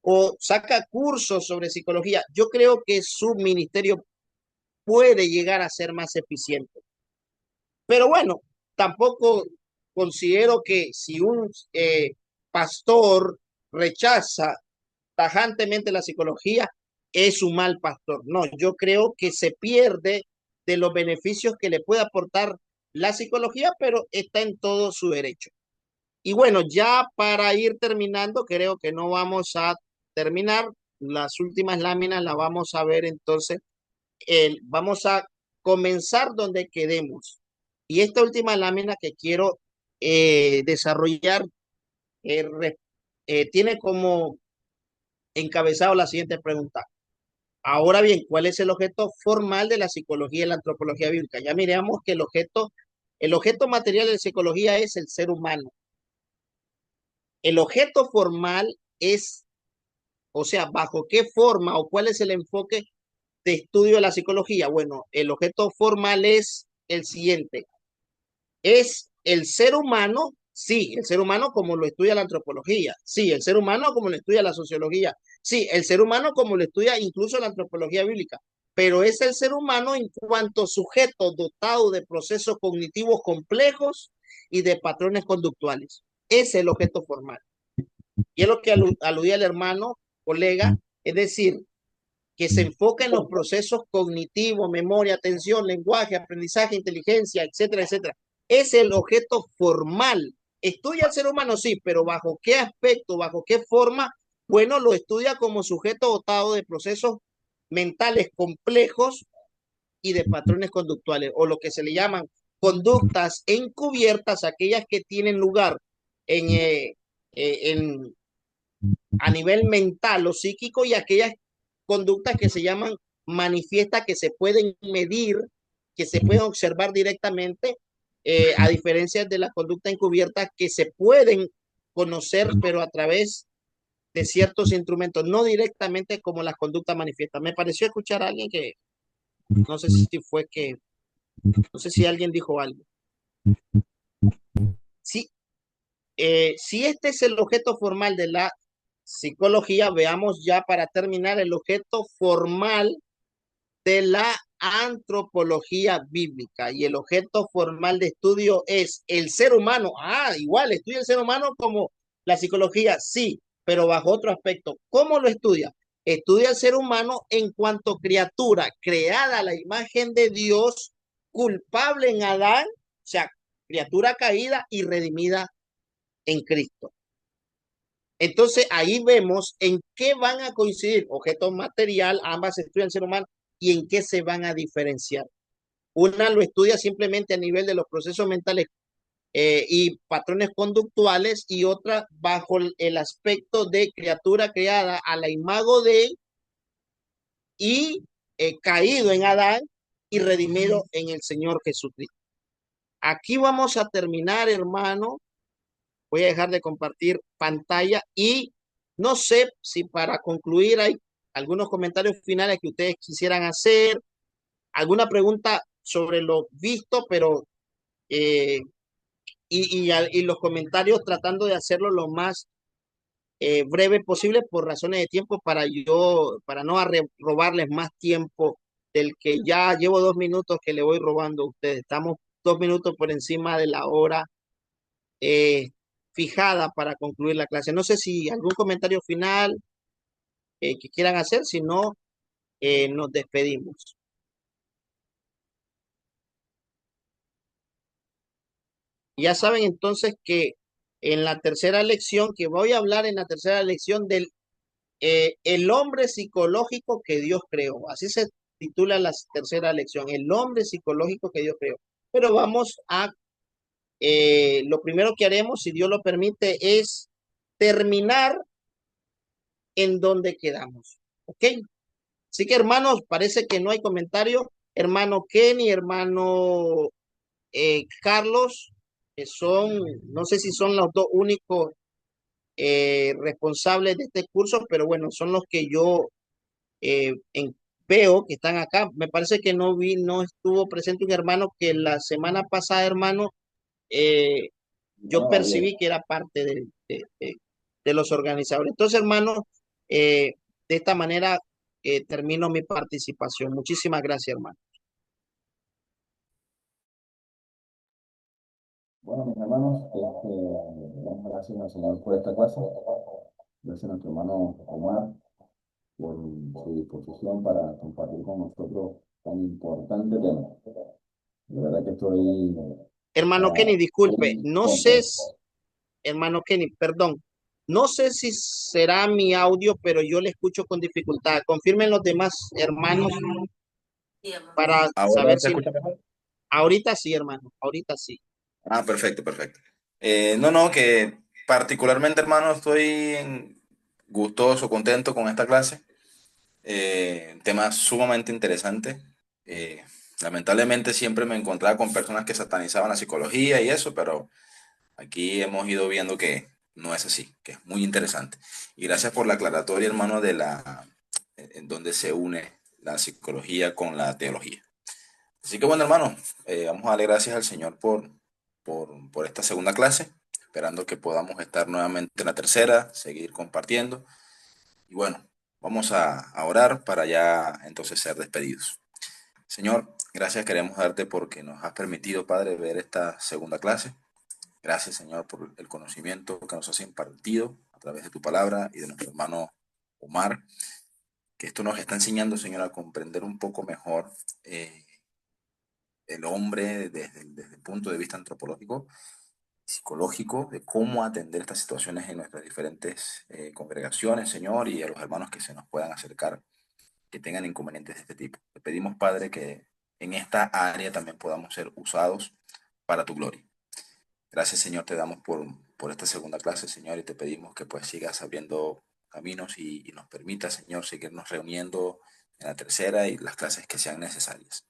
o saca cursos sobre psicología, yo creo que su ministerio puede llegar a ser más eficiente. Pero bueno, tampoco considero que si un pastor rechaza tajantemente la psicología, es un mal pastor. No, yo creo que se pierde de los beneficios que le puede aportar la psicología, pero está en todo su derecho. Y bueno, ya para ir terminando, creo que no vamos a terminar. Las últimas láminas las vamos a ver entonces. Vamos a comenzar donde quedemos. Y esta última lámina que quiero desarrollar tiene como encabezado la siguiente pregunta. Ahora bien, ¿cuál es el objeto formal de la psicología y la antropología bíblica? Ya miramos que el objeto material de la psicología es el ser humano. El objeto formal es, o sea, bajo qué forma o cuál es el enfoque de estudio de la psicología. Bueno, el objeto formal es el siguiente. Es el ser humano, sí, el ser humano como lo estudia la antropología, sí, el ser humano como lo estudia la sociología, sí, el ser humano como lo estudia incluso la antropología bíblica, pero es el ser humano en cuanto sujeto dotado de procesos cognitivos complejos y de patrones conductuales. Es el objeto formal. Y es lo que aludía el hermano, colega, es decir, que se enfoca en los procesos cognitivos, memoria, atención, lenguaje, aprendizaje, inteligencia, etcétera, etcétera. Es el objeto formal. Estudia al ser humano, sí, pero ¿bajo qué aspecto, bajo qué forma? Bueno, lo estudia como sujeto dotado de procesos mentales complejos y de patrones conductuales, o lo que se le llaman conductas encubiertas, aquellas que tienen lugar en, en a nivel mental o psíquico, y aquellas conductas que se llaman manifiestas, que se pueden medir, que se pueden observar directamente, a diferencia de la conducta encubierta que se pueden conocer, pero a través de ciertos instrumentos, no directamente como las conductas manifiestas. Me pareció escuchar a alguien que, no sé si fue que, no sé si alguien dijo algo. Sí, si este es el objeto formal de la psicología, veamos ya para terminar el objeto formal de la antropología bíblica. Y el objeto formal de estudio es el ser humano. Ah, igual, estudia el ser humano como la psicología, sí, pero bajo otro aspecto. ¿Cómo lo estudia? Estudia el ser humano en cuanto criatura creada a la imagen de Dios, culpable en Adán, o sea, criatura caída y redimida en Cristo. Entonces ahí vemos en qué van a coincidir objeto material, ambas estudian el ser humano, y en qué se van a diferenciar. Una lo estudia simplemente a nivel de los procesos mentales y patrones conductuales, y otra bajo el aspecto de criatura creada a la imagen de y caído en Adán y redimido en el Señor Jesucristo. Aquí vamos a terminar, hermano. Voy a dejar de compartir pantalla y no sé si para concluir hay algunos comentarios finales que ustedes quisieran hacer, alguna pregunta sobre lo visto, pero y los comentarios tratando de hacerlo lo más breve posible por razones de tiempo, para no robarles más tiempo del que ya llevo 2 minutos que le voy robando a ustedes. Estamos 2 minutos por encima de la hora eh, fijada para concluir la clase. No sé si algún comentario final que quieran hacer, si no, nos despedimos. Ya saben entonces que en la tercera lección, que voy a hablar en la tercera lección del el hombre psicológico que Dios creó. Así se titula la tercera lección, el hombre psicológico que Dios creó. Pero vamos a, lo primero que haremos, si Dios lo permite, es terminar en donde quedamos. ¿Ok? Así que, hermanos, parece que no hay comentario. Hermano Kenny, hermano Carlos, que son, no sé si son los dos únicos responsables de este curso, pero bueno, son los que yo veo que están acá. Me parece que no estuvo presente un hermano que la semana pasada, hermano, eh, yo percibí que era parte de los organizadores. Entonces, hermano, de esta manera termino mi participación. Muchísimas gracias, hermano. Bueno, mis hermanos, damos gracias al Señor por esta clase. Gracias a nuestro hermano Omar por su disposición para compartir con nosotros tan importante tema. De verdad que estoy Hermano Kenny, disculpe, muy no sé, contento. hermano Kenny, perdón, no sé si será mi audio, pero yo le escucho con dificultad. Confirmen los demás hermanos para ¿Ahora saber se si escucha mejor? ahorita sí, hermano, ahorita sí. Ah, perfecto, perfecto. No, que particularmente, hermano, gustoso, contento con esta clase. Tema sumamente interesante. Eh, Lamentablemente siempre me encontraba con personas que satanizaban la psicología y eso, pero aquí hemos ido viendo que no es así, que es muy interesante. Y gracias por la aclaratoria, hermano, en donde se une la psicología con la teología. Así que bueno, hermano, vamos a darle gracias al Señor por esta segunda clase, esperando que podamos estar nuevamente en la tercera, seguir compartiendo. Y bueno, vamos a orar para ya entonces ser despedidos. Señor, gracias queremos darte porque nos has permitido, Padre, ver esta segunda clase. Gracias, Señor, por el conocimiento que nos has impartido través de tu palabra y de nuestro hermano Omar, que esto nos está enseñando, Señor, a comprender un poco mejor el hombre desde el punto de vista antropológico, psicológico, de cómo atender estas situaciones en nuestras diferentes congregaciones, Señor, y a los hermanos que se nos puedan acercar, que tengan inconvenientes de este tipo. Te pedimos, Padre, que en esta área también podamos ser usados para tu gloria. Gracias, Señor, te damos por esta segunda clase, Señor, y te pedimos que pues sigas abriendo caminos y nos permita, Señor, seguirnos reuniendo en la tercera y las clases que sean necesarias.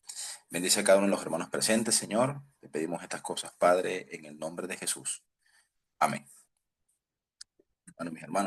Bendice a cada uno de los hermanos presentes, Señor. Te pedimos estas cosas, Padre, en el nombre de Jesús. Amén. Bueno, mis hermanos,